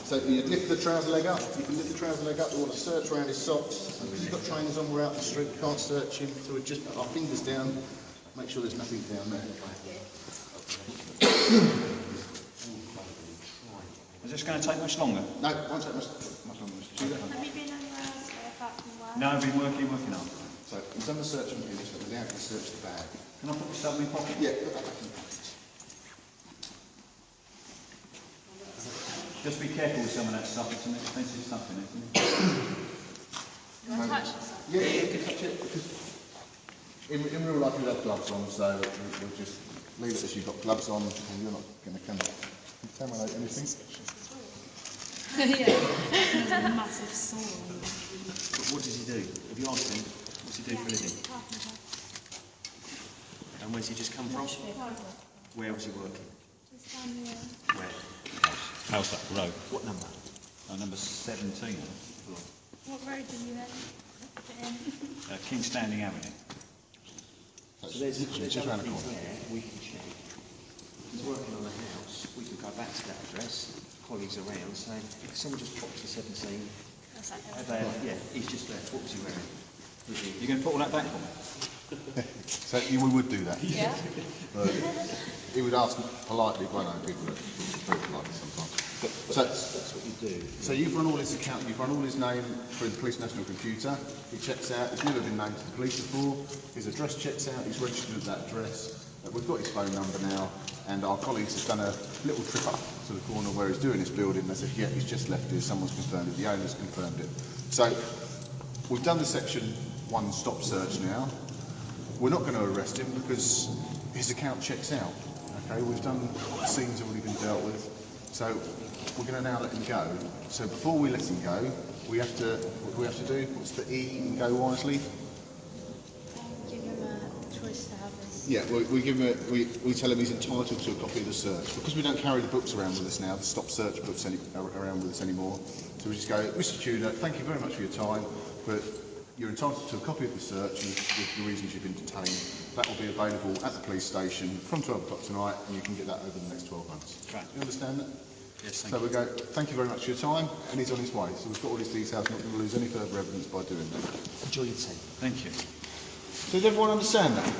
So you lift the trouser leg up, you can lift the trouser leg up, we want to search around his socks. Because you've got trainers on, we're out in the street, we can't search him, so we just put our fingers down, make sure there's nothing down there. Is this going to take much longer? No, it won't take much longer. Have you been anywhere else apart from work? No, I've been working hard. So we've done the search on him, so we're now going to search the bag. Can I put this stuff in my pocket? Yeah, put that back in the pocket. Just be careful with some of that stuff. It's some expensive stuff in it, isn't it? You want to touch yourself? Yeah, you can touch it. Because in real life you have gloves on, so we'll just leave it as you've got gloves on, and you're not going to contaminate anything. Yeah. A massive sword. But what does he do? Have you asked him? What's he do for a living? And where's he just come from? Where was he working? Just down here. Where? House up the road. What number? Number 17. What road did you head in? Kingstanding Avenue. So there's just around the corner. We can check. He's working on a house. We can go back to that address. Colleagues around saying, someone just popped to 17. Yeah, he's just left. What was he wearing? You're going to put all that back for me? So we would do that. Yeah. He would ask politely, well, no, people are very polite sometimes. So that's what you do. So you've run all his account, you've run all his name through the Police National Computer. He checks out, he's never been named to the police before. His address checks out, he's registered at that address. We've got his phone number now, and our colleagues have done a little trip up to the corner where he's doing his building. They said, yeah, he's just left here, someone's confirmed it, the owner's confirmed it. So we've done the Section 1 stop search now. We're not going to arrest him because his account checks out. Okay, we've done, the scene's already been dealt with. So we're going to now let him go. So before we let him go, we have to, what do we have to do? What's the E and go wisely? Give him a choice to have his... Yeah, we give him we tell him he's entitled to a copy of the search. Because we don't carry the books around with us now, the stop search books around with us anymore. So we just go, Mr. Tudor, thank you very much for your time, but you're entitled to a copy of the search and the reasons you've been detained. That will be available at the police station from 12 o'clock tonight, and you can get that over the next 12 months. Okay. Do you understand that? Yes, thank you. So we go, thank you very much for your time, and he's on his way. So we've got all his details, not going to lose any further evidence by doing that. Enjoy your tea. Thank you. Does everyone understand that?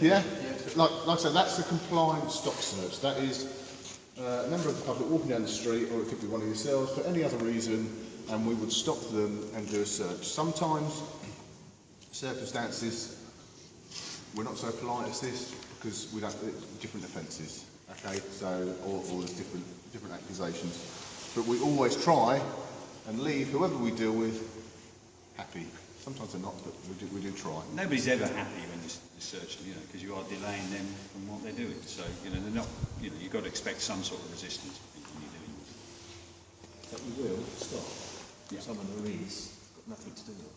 Yeah? Like I said, that's the compliant stop search. That is a member of the public walking down the street, or it could be one of yourselves, for any other reason, and we would stop them and do a search. Sometimes circumstances we're not so polite as this because we don't different offences, okay? So or there's different accusations, but we always try and leave whoever we deal with happy. Sometimes they're not, but we do try. Nobody's ever happy when you're searching, you know, because you are delaying them from what they're doing. So you know they're not. You know, you've got to expect some sort of resistance when you're doing it. But you will stop. Yeah. Someone who is got nothing to do with it.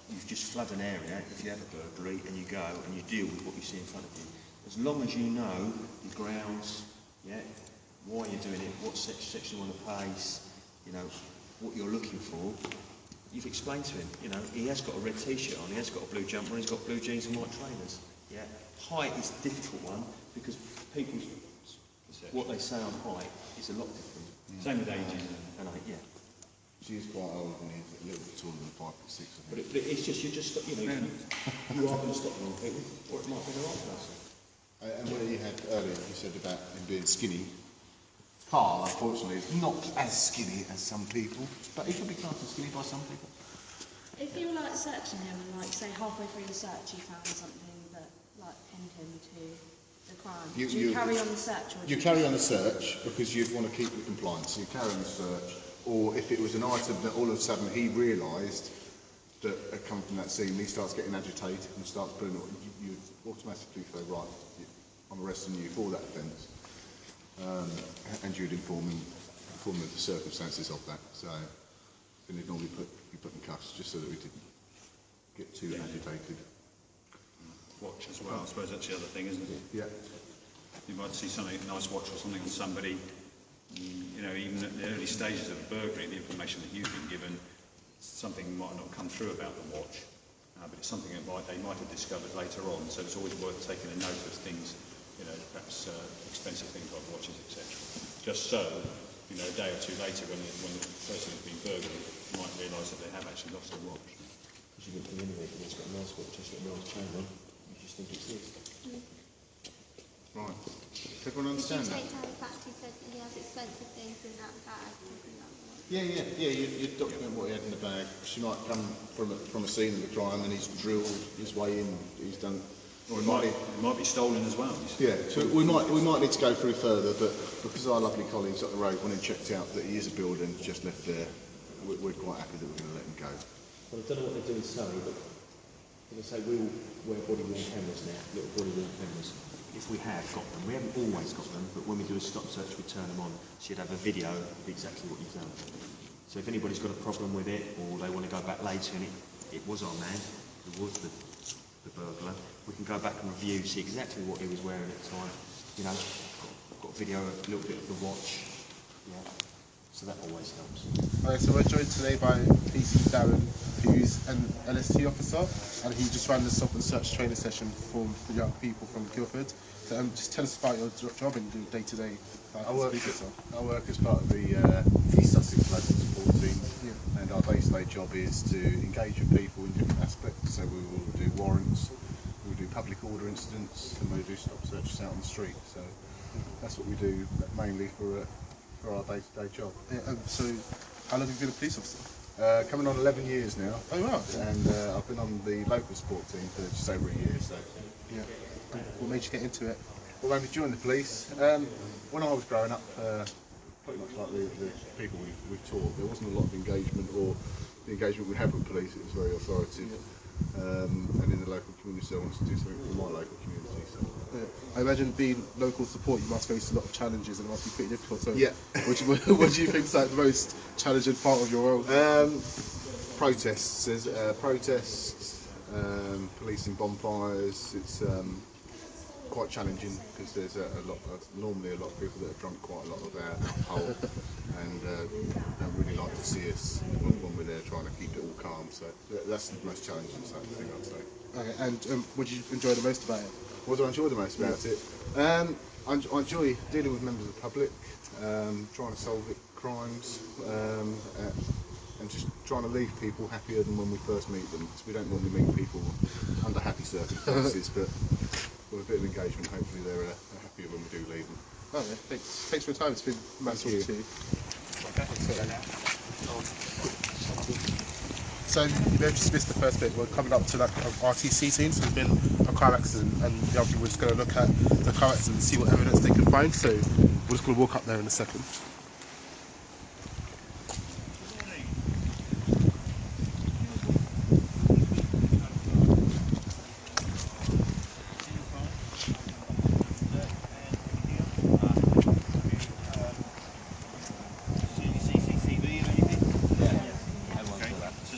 You just flood an area if you have a burglary and you go and you deal with what you see in front of you. As long as you know the grounds, yeah, why you're doing it, what section you want to pace, you know, what you're looking for, you've explained to him, you know, he has got a red t-shirt on, he has got a blue jumper, he's got blue jeans and white trainers. Yeah. Height is a difficult one because people's, what they say on height is a lot different. Same with ages and height, yeah. She is quite old and he's a little bit taller than 5'6". But it's just, you are going to stop wrong people, or it might be the right person. And what you had earlier, you said about him being skinny. Carl, unfortunately, is not as skinny as some people, but he could be classed as skinny by some people. If you were like searching him and like say halfway through the search you found something that like pinned him to the crime, do you carry on the search? Or you carry on the search because you'd want to keep the compliance. So you carry on the search. Or if it was an item that all of a sudden he realised that had come from that scene, he starts getting agitated and starts putting it, you automatically say, right, I'm arresting you for that offence. And you'd inform him of the circumstances of that. So then he'd normally be put in cuffs just so that we didn't get too agitated. Watch as well, I suppose that's the other thing, isn't it? Yeah. You might see something, a nice watch or something on somebody. You know, even at the early stages of a burglary, the information that you've been given, something might not come through about the watch, but it's something that they might have discovered later on. So it's always worth taking a note of things, you know, perhaps expensive things like watches, etc. Just so, you know, a day or two later, when the person has been burgled, you might realise that they have actually lost their watch. Because you didn't think anyway, it's got a nice watch, it's got a nice chain on, you just think it's this. Right. Does everyone understand that? Did you take down the fact he said that he has expensive things in that bag? Yeah. You document what he had in the bag. She might come from a scene of the crime and he's drilled his way in. He's done. Or it might be stolen as well. Yeah. So we might need to go through further, but because our lovely colleagues up the road went and checked out that he is a building just left there, we're quite happy that we're going to let him go. Well, I don't know what they do in Surrey, but as I say, we all wear body-worn cameras now, little body-worn cameras. If we have got them, we haven't always got them, but when we do a stop search, we turn them on, so you'd have a video of exactly what you've done. So if anybody's got a problem with it, or they want to go back later and it was our man, it was the burglar, we can go back and review, see exactly what he was wearing at the time. You know, got a video of a little bit of the watch. Yeah. So that always helps. Okay, so we're joined today by PC Darren, who's an LST officer, and he just ran the stop and search training session for young people from Guildford. So just tell us about your job and your day-to-day. I work as part of the East Sussex Local Support Team, and our day-to-day job is to engage with people in different aspects. So we will do warrants, we will do public order incidents, and we will do stop searches out on the street. So that's what we do mainly for for our day-to-day job. Yeah, so, how long have you been a police officer? Coming on 11 years now. Oh wow! And I've been on the local sport team for just over a year. So. Yeah. What made you get into it? Well, made me join the police. When I was growing up, pretty much like the people we've taught, there wasn't a lot of engagement, or the engagement we had with police, it was very authoritative. And in the local community, I wanted to do something for my local community. So. I imagine being local support, you must face a lot of challenges and it must be pretty difficult. So yeah. What do you think is like the most challenging part of your role? Protests, policing bonfires. It's quite challenging because there's normally a lot of people that have drunk quite a lot of alcohol and don't really like to see us when we're there trying to keep it all calm. So that's the most challenging thing, I'd say. Okay, and what do you enjoy the most about it? What do I enjoy the most about it? I enjoy dealing with members of the public, trying to solve crimes, and just trying to leave people happier than when we first meet them. Because we don't normally meet people under happy circumstances, but with a bit of engagement, hopefully they're happier when we do leave them. Okay, thanks for your time. It's been nice talking to you. So you may have just missed the first bit. We're coming up to like an RTC scene, so there's been a car accident, and the other people are just going to look at the car accident and see what evidence they can find. So we're just going to walk up there in a second.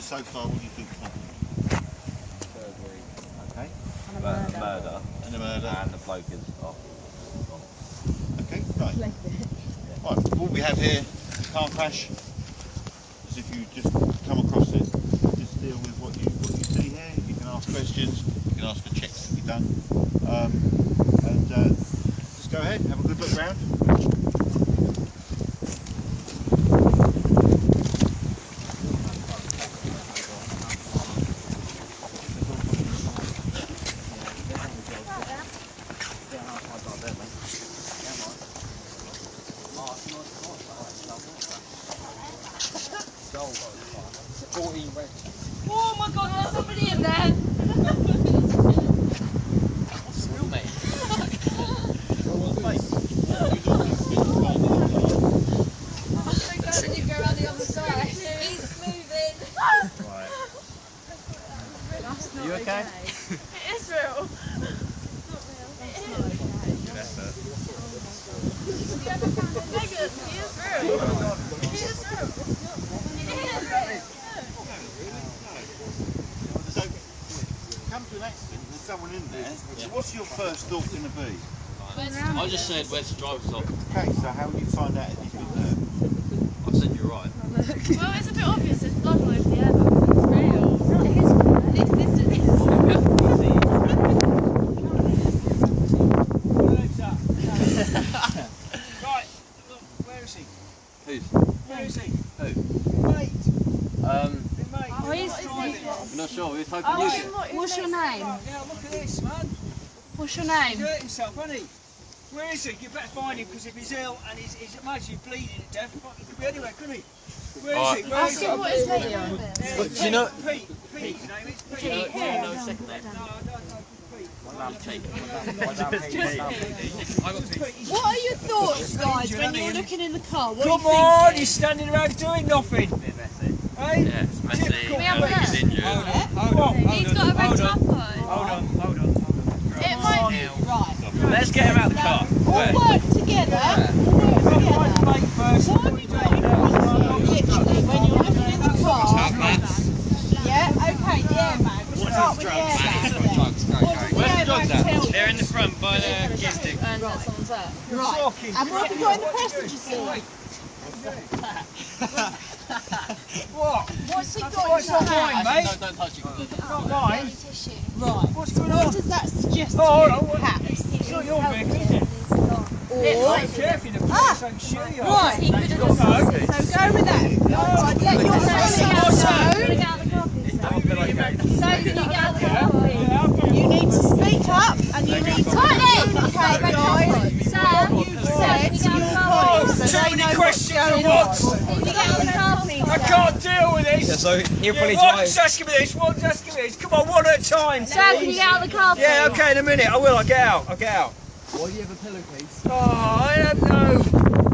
So far, what do you think? Okay. And a murder. And a murder. And the bloke is off. Okay, right. Right, what we have here, car crash. As if you just come across it, just deal with what you see here. You can ask questions, you can ask for checks to be done. And just go ahead, have a good look round. Oh my god, there's somebody in there! What's the real name? So you go around the other side. He's moving! Right. That's Are you okay? It is real. It's not real. That's not okay. Good effort. Have you ever found a Megan? He is real. He is real. He is. So, come to an accident, there's someone in there. So what's your first thought going to be? I just said, where's the driver's lock? Okay, so how will you find out if he's been hurt? I said you're right. Well, it's a bit obvious. There's blood all over the airbag. It's real. It is real. This is Right, look, where is he? Who's? Where is he? Who? Mate. Mate. Oh, he's I'm not sure. We're hoping you do. What's your name? Right, now look at this, man. What's your He's name? hurt himself, hasn't he? Where is he? You better find him, because if he's ill and he's actually bleeding to death, he could be anywhere, couldn't he? Where is he? Where Ask is he? him what his name is. Do you know? Pete. Pete, his name is Pete. Do you know his second name? No, I don't know. Pete. What are your thoughts, guys, when you're looking in the car? What Come are you on, thinking? he's standing around doing nothing. Hey? Yeah, it's messy. Can we have a He's look? injured. Hold on. He's got a red top on. Hold on. It might be right. Let's get him out of the car. All work together. All work together. What are you doing? Literally, when you're looking in the car. Yeah. Okay. The airbag. We'll start with the airbag. Where's the drugs at? They're in the front by the Kingstanding. And that's on that. Right. And what have you got in the passenger seat? What? What's he got What's in not his mine, hand? mate? Don't touch it. Not mine. Right. What's going on? What does that suggest to Oh, you, hold on. perhaps? It's not your vehicle, is it? Or... Be careful, the police don't shoot you. Right. So go with that. Right. Let your You need to speak up and you need to communicate, guys. What you said to your colleagues so they know what going on? Can you get on the car, please? I can't deal with this. Yeah, so he'll probably One's asking me this, one's asking me this. Come on, one at a time. Sir, can you get out of the car, please? Yeah, okay, in a minute. I will. I'll get out. I'll get out. Why do you have a pillowcase? Oh, I don't know.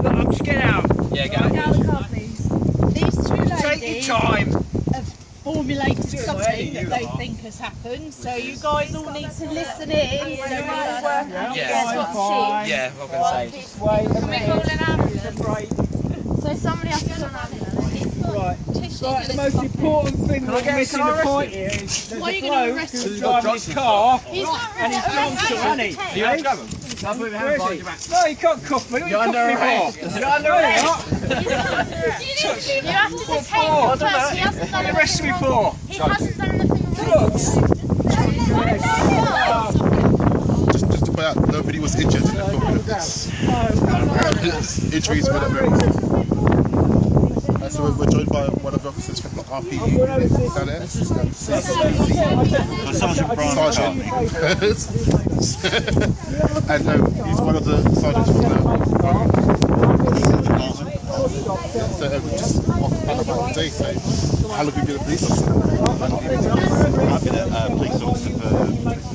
Look, I'm just getting out. Yeah, get out. Get out of the car, please. These two ladies Take your time. have formulated something that they think has happened, so you guys all need to listen in so we all work out what's Yeah, what can I say? Just wait a Can we call minute. an ambulance? So somebody has to call an ambulance. Right. Right, the most important thing we're missing the point here is there's a bloke who's driving his car and he's drunk, hasn't he? You want to grab him? I'll put my hand behind your back. No, you can't cuff me. You're under arrest. You're under arrest. You have to detain him first. He hasn't done What arrested me for? He hasn't done anything Drugs. Just to point out, nobody was injured in the filming of this. Injuries were not very. So we're joined by one of the officers from the RP down there. Sergeant. And he's one of the sergeants from the just off the back of my day. So, how long have you been a police officer? I've been a police officer for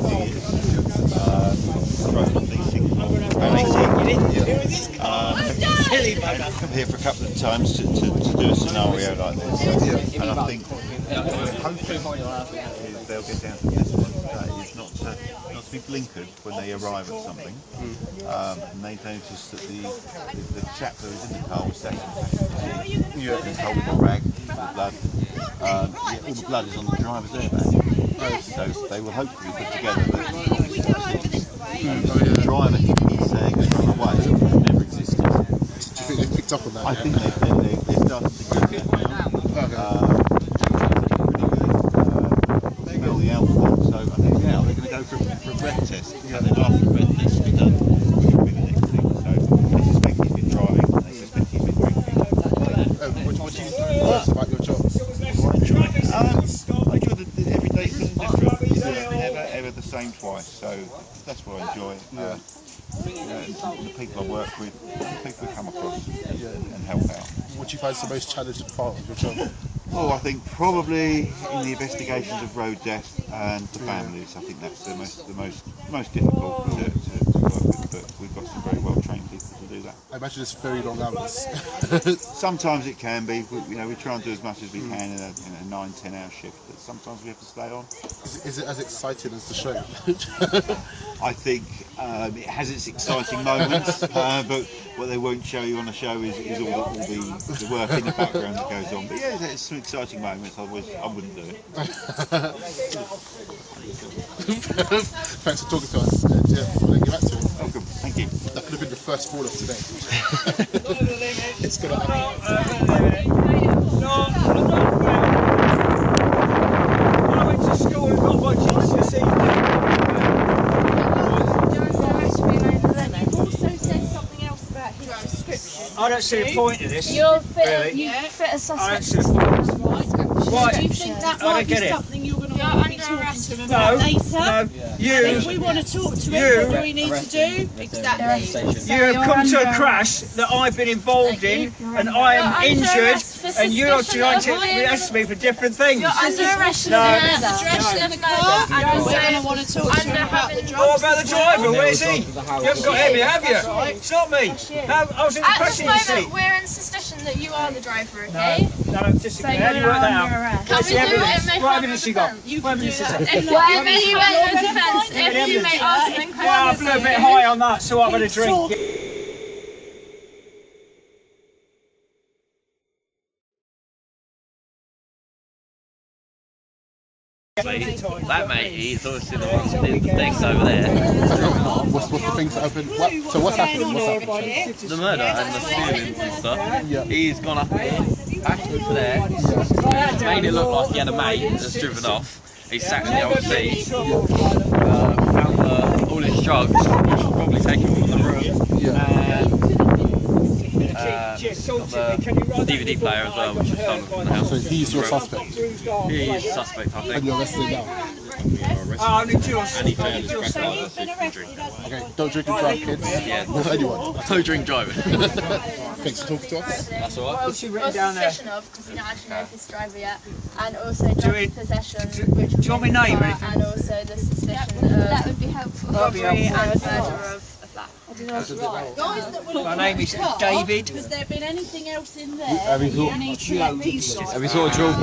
2 years. Come here for a couple of times to do a scenario like this, and I think hopefully they'll get down to this one today is not to be blinkered when they arrive at something, and they notice that the chap that was in the car was sat in the he's holding a rag with blood. All the blood is on the driver's airbag, so they will hopefully put together that the driver he's saying has run away never existed. Do you think they picked up on that? I think they've started to get that now. Smell the alcohol, so I think now they're going to go for a breath test. And they've asked for a breath test to be done, which will be the next thing. So they suspect he's been driving, they suspect he's been drinking. What do you love about your job? I enjoy the everyday things different. It's never ever the same twice, so that's what I enjoy. The people I work with, the people I come across and help out. What do you find is the most challenging part of your job? Oh, I think probably in the investigations of road death and the families. I think that's the most difficult to work with. But we've got some very well trained people to do that. I imagine it's very long hours. Sometimes it can be. We try and do as much as we can in a 9-10 hour shift. But sometimes we have to stay on. Is it as exciting as the show? I think it has its exciting moments, but what they won't show you on the show is all the work in the background that goes on. But yeah, there's some exciting moments. I wouldn't do it. Thanks for talking to us. We'll get back to it. Welcome. Thank you. That could have been the first fall of today. It's gonna happen. I went to school and got my GCSE. I don't see a point in this. You're fit, really. you fit a suspect. I don't see a point. Right. Do you think that might be something you're going to want to be talking to him about later? No. If we want to talk to him, what do we need to do? Exactly. You have come to a crash that I've been involved in, and I am injured, and you are trying to arrest me for different things. You're under arrest. No. In the car, and we're going to want to talk to him about the driver. What about the driver? Where's he? You haven't got him, have you? It's not me. I was in the passenger seat. We're in suspicion that you are the driver, okay? No, disagree. How do you work that out? Where's the evidence? What evidence you got? What evidence is that? Whatever you make the defence, if you make us then well, I blew a bit high on that, so I'm going to drink. That mate, he's obviously the one that did the things over there. What's the things that happened? So what's happened? The murder and the stealing and stuff. He's gone up here, backwards there, made it look like he had a mate that's driven off. He sat in the old seat, found all his drugs, which was probably taken from the room, and the DVD player as well, which was stolen from the house. So he's your suspect? He is suspect, I think. And you're arrested now? we are arresting Oh, only just. any further So he's trespass been if we drink arrested, and hasn't he? Okay, don't drink and drive, kids. Yeah. Or anyone. No drink driving. Thanks for talking to us. That's alright. What's she written down there? Possession of, because we don't actually know if it's driver yet, and also drug possession, which Do you want my name or and anything? also the suspicion of That would be helpful. That'd be robbery and helpful. murder of a flat. Guys that were My name is David. Has there been anything else in there Have we that you thought- need to let these guys? Have we saw a drill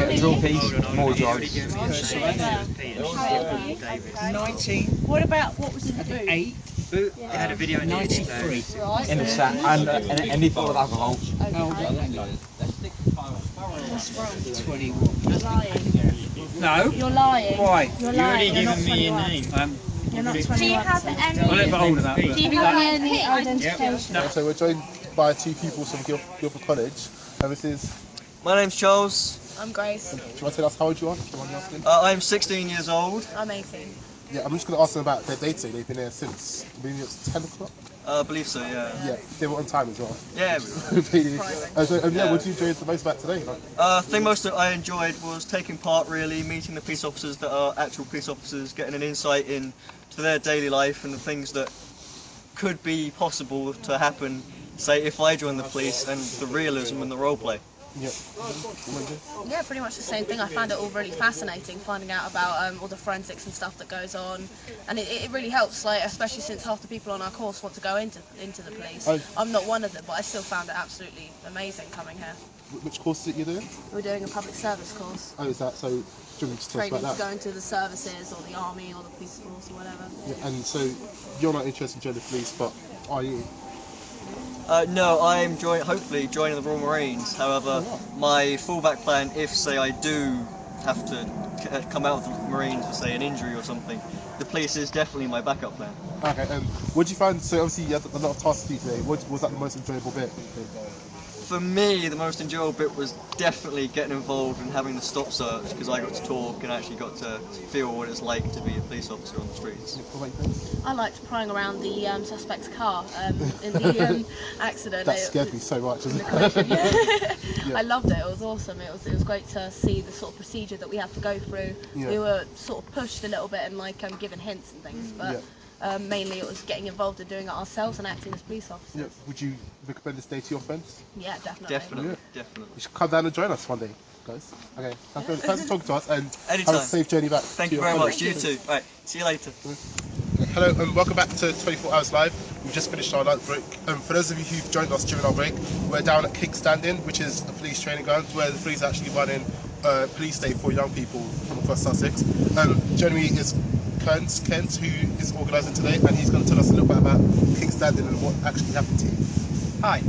piece? More drugs. 19. What about what was in the boot? 8. They had a video in 93. Right. In the sack and any form of alcohol. What's wrong? 21. You're lying. No. You're lying. Why? You're lying. You're not 21. You're not 21. Do you have any? I'm a little bit older than that. Do you have any identification? So we're joined by two people from Guildford College. And this is... My name's Charles. I'm Grace. Do you want to tell us how old you are? Do you mind me asking? I'm 16 years old. I'm 18. Yeah, I'm just going to ask them about their day today. They've been here since, I believe it's 10 o'clock? I believe so, yeah. Yeah, they were on time as well. Yeah, Really. Yeah, what did you enjoy the most about today? thing most that I enjoyed was taking part, really, meeting the police officers that are actual police officers, getting an insight into their daily life and the things that could be possible to happen, say, if I joined the police, and the realism and the role play. Yeah. Yeah, pretty much the same thing. I found it all really fascinating, finding out about all the forensics and stuff that goes on, and it really helps, like, especially since half the people on our course want to go into the police. I'm not one of them, but I still found it absolutely amazing coming here. Which course is it you're doing? We're doing a public service course. Oh, is that so? Do you want to tell us Training about to that? go into the services or the army or the police force or whatever. Yeah, and so you're not interested in joining the police, but are you? No, I'm hopefully joining the Royal Marines. However, my fallback plan, if say I do have to come out of the Marines for say an injury or something, the police is definitely my backup plan. Okay, what did you find? So obviously you had a lot of tasks to do today. What was that the most enjoyable bit? For me, the most enjoyable bit was definitely getting involved and having the stop search, because I got to talk and actually got to feel what it's like to be a police officer on the streets. I liked prying around the suspect's car in the accident. That scared me so much. I loved it. It was awesome. It was great to see the sort of procedure that we have to go through. Yeah. We were sort of pushed a little bit and like given hints and things, but mainly it was getting involved in doing it ourselves and acting as police officers. Yeah. Would you recommend this day to your friends? Yeah, definitely. Definitely. You should come down and join us one day, guys. Okay. Thanks for talking to us and Anytime. have a safe journey back. Thank you very much. You too. Right. See you later. Hello and welcome back to 24 Hours Live. We've just finished our lunch break. For those of you who've joined us during our break, we're down at Kingstanding, which is a police training ground where the police are actually running police day for young people from across Sussex. Joining me is Kent, who is organising today, and he's going to tell us a little bit about Kingstanding and what actually happened to you. Hi,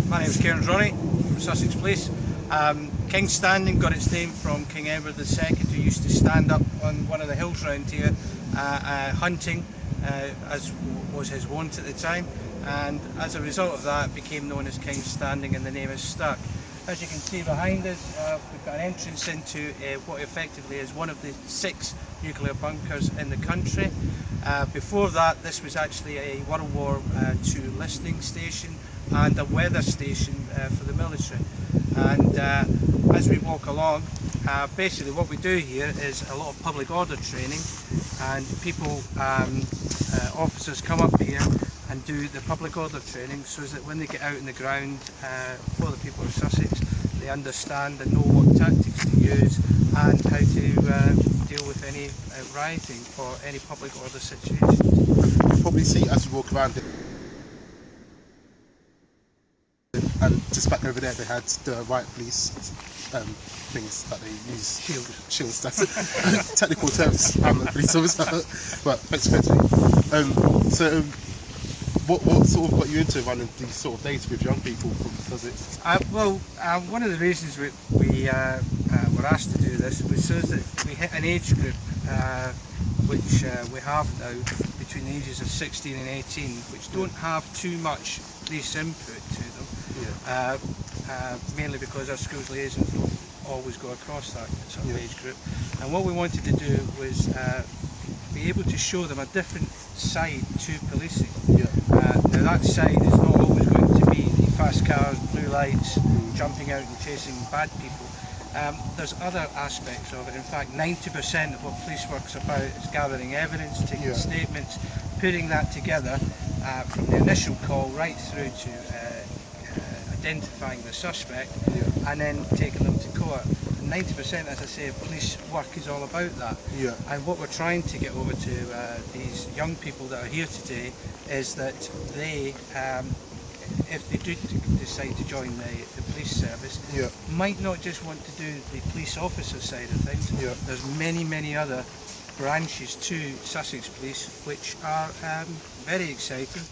my name is Kieran Ronnie from Sussex Police. Kingstanding got its name from King Edward II, who used to stand up on one of the hills around here hunting, as was his wont at the time, and as a result of that became known as Kingstanding and the name is stuck. As you can see behind us, we've got an entrance into what effectively is one of the 6 nuclear bunkers in the country. Before that, this was actually a World War II listening station and a weather station for the military. And as we walk along, basically what we do here is a lot of public order training, and people, officers come up here and do the public order training so that when they get out in the ground for the people of Sussex, they understand and know what tactics to use and how to deal with any rioting or any public order situation. You'll probably see as you walk around it. And just back over there they had the riot police things that they use. Shields, that's it. Technical terms, I'm a police officer. But thanks for so what sort of got you into running these sort of days with young people from Sussex? One of the reasons we were asked to do this was so that we hit an age group which we have now between the ages of 16 and 18, which don't have too much police input to them, mainly because our schools liaisons don't always go across that sort of age group. And what we wanted to do was be able to show them a different side to policing. Now that side is not always going to be the fast cars, blue lights, jumping out and chasing bad people. There's other aspects of it. In fact, 90% of what police work's about is gathering evidence, taking statements, putting that together from the initial call right through to identifying the suspect and then taking them to court. And 90%, as I say, of police work is all about that. And what we're trying to get over to these young people that are here today is that they, if they do decide to join the police service, might not just want to do the police officer side of things. There's many other branches to Sussex Police which are very exciting.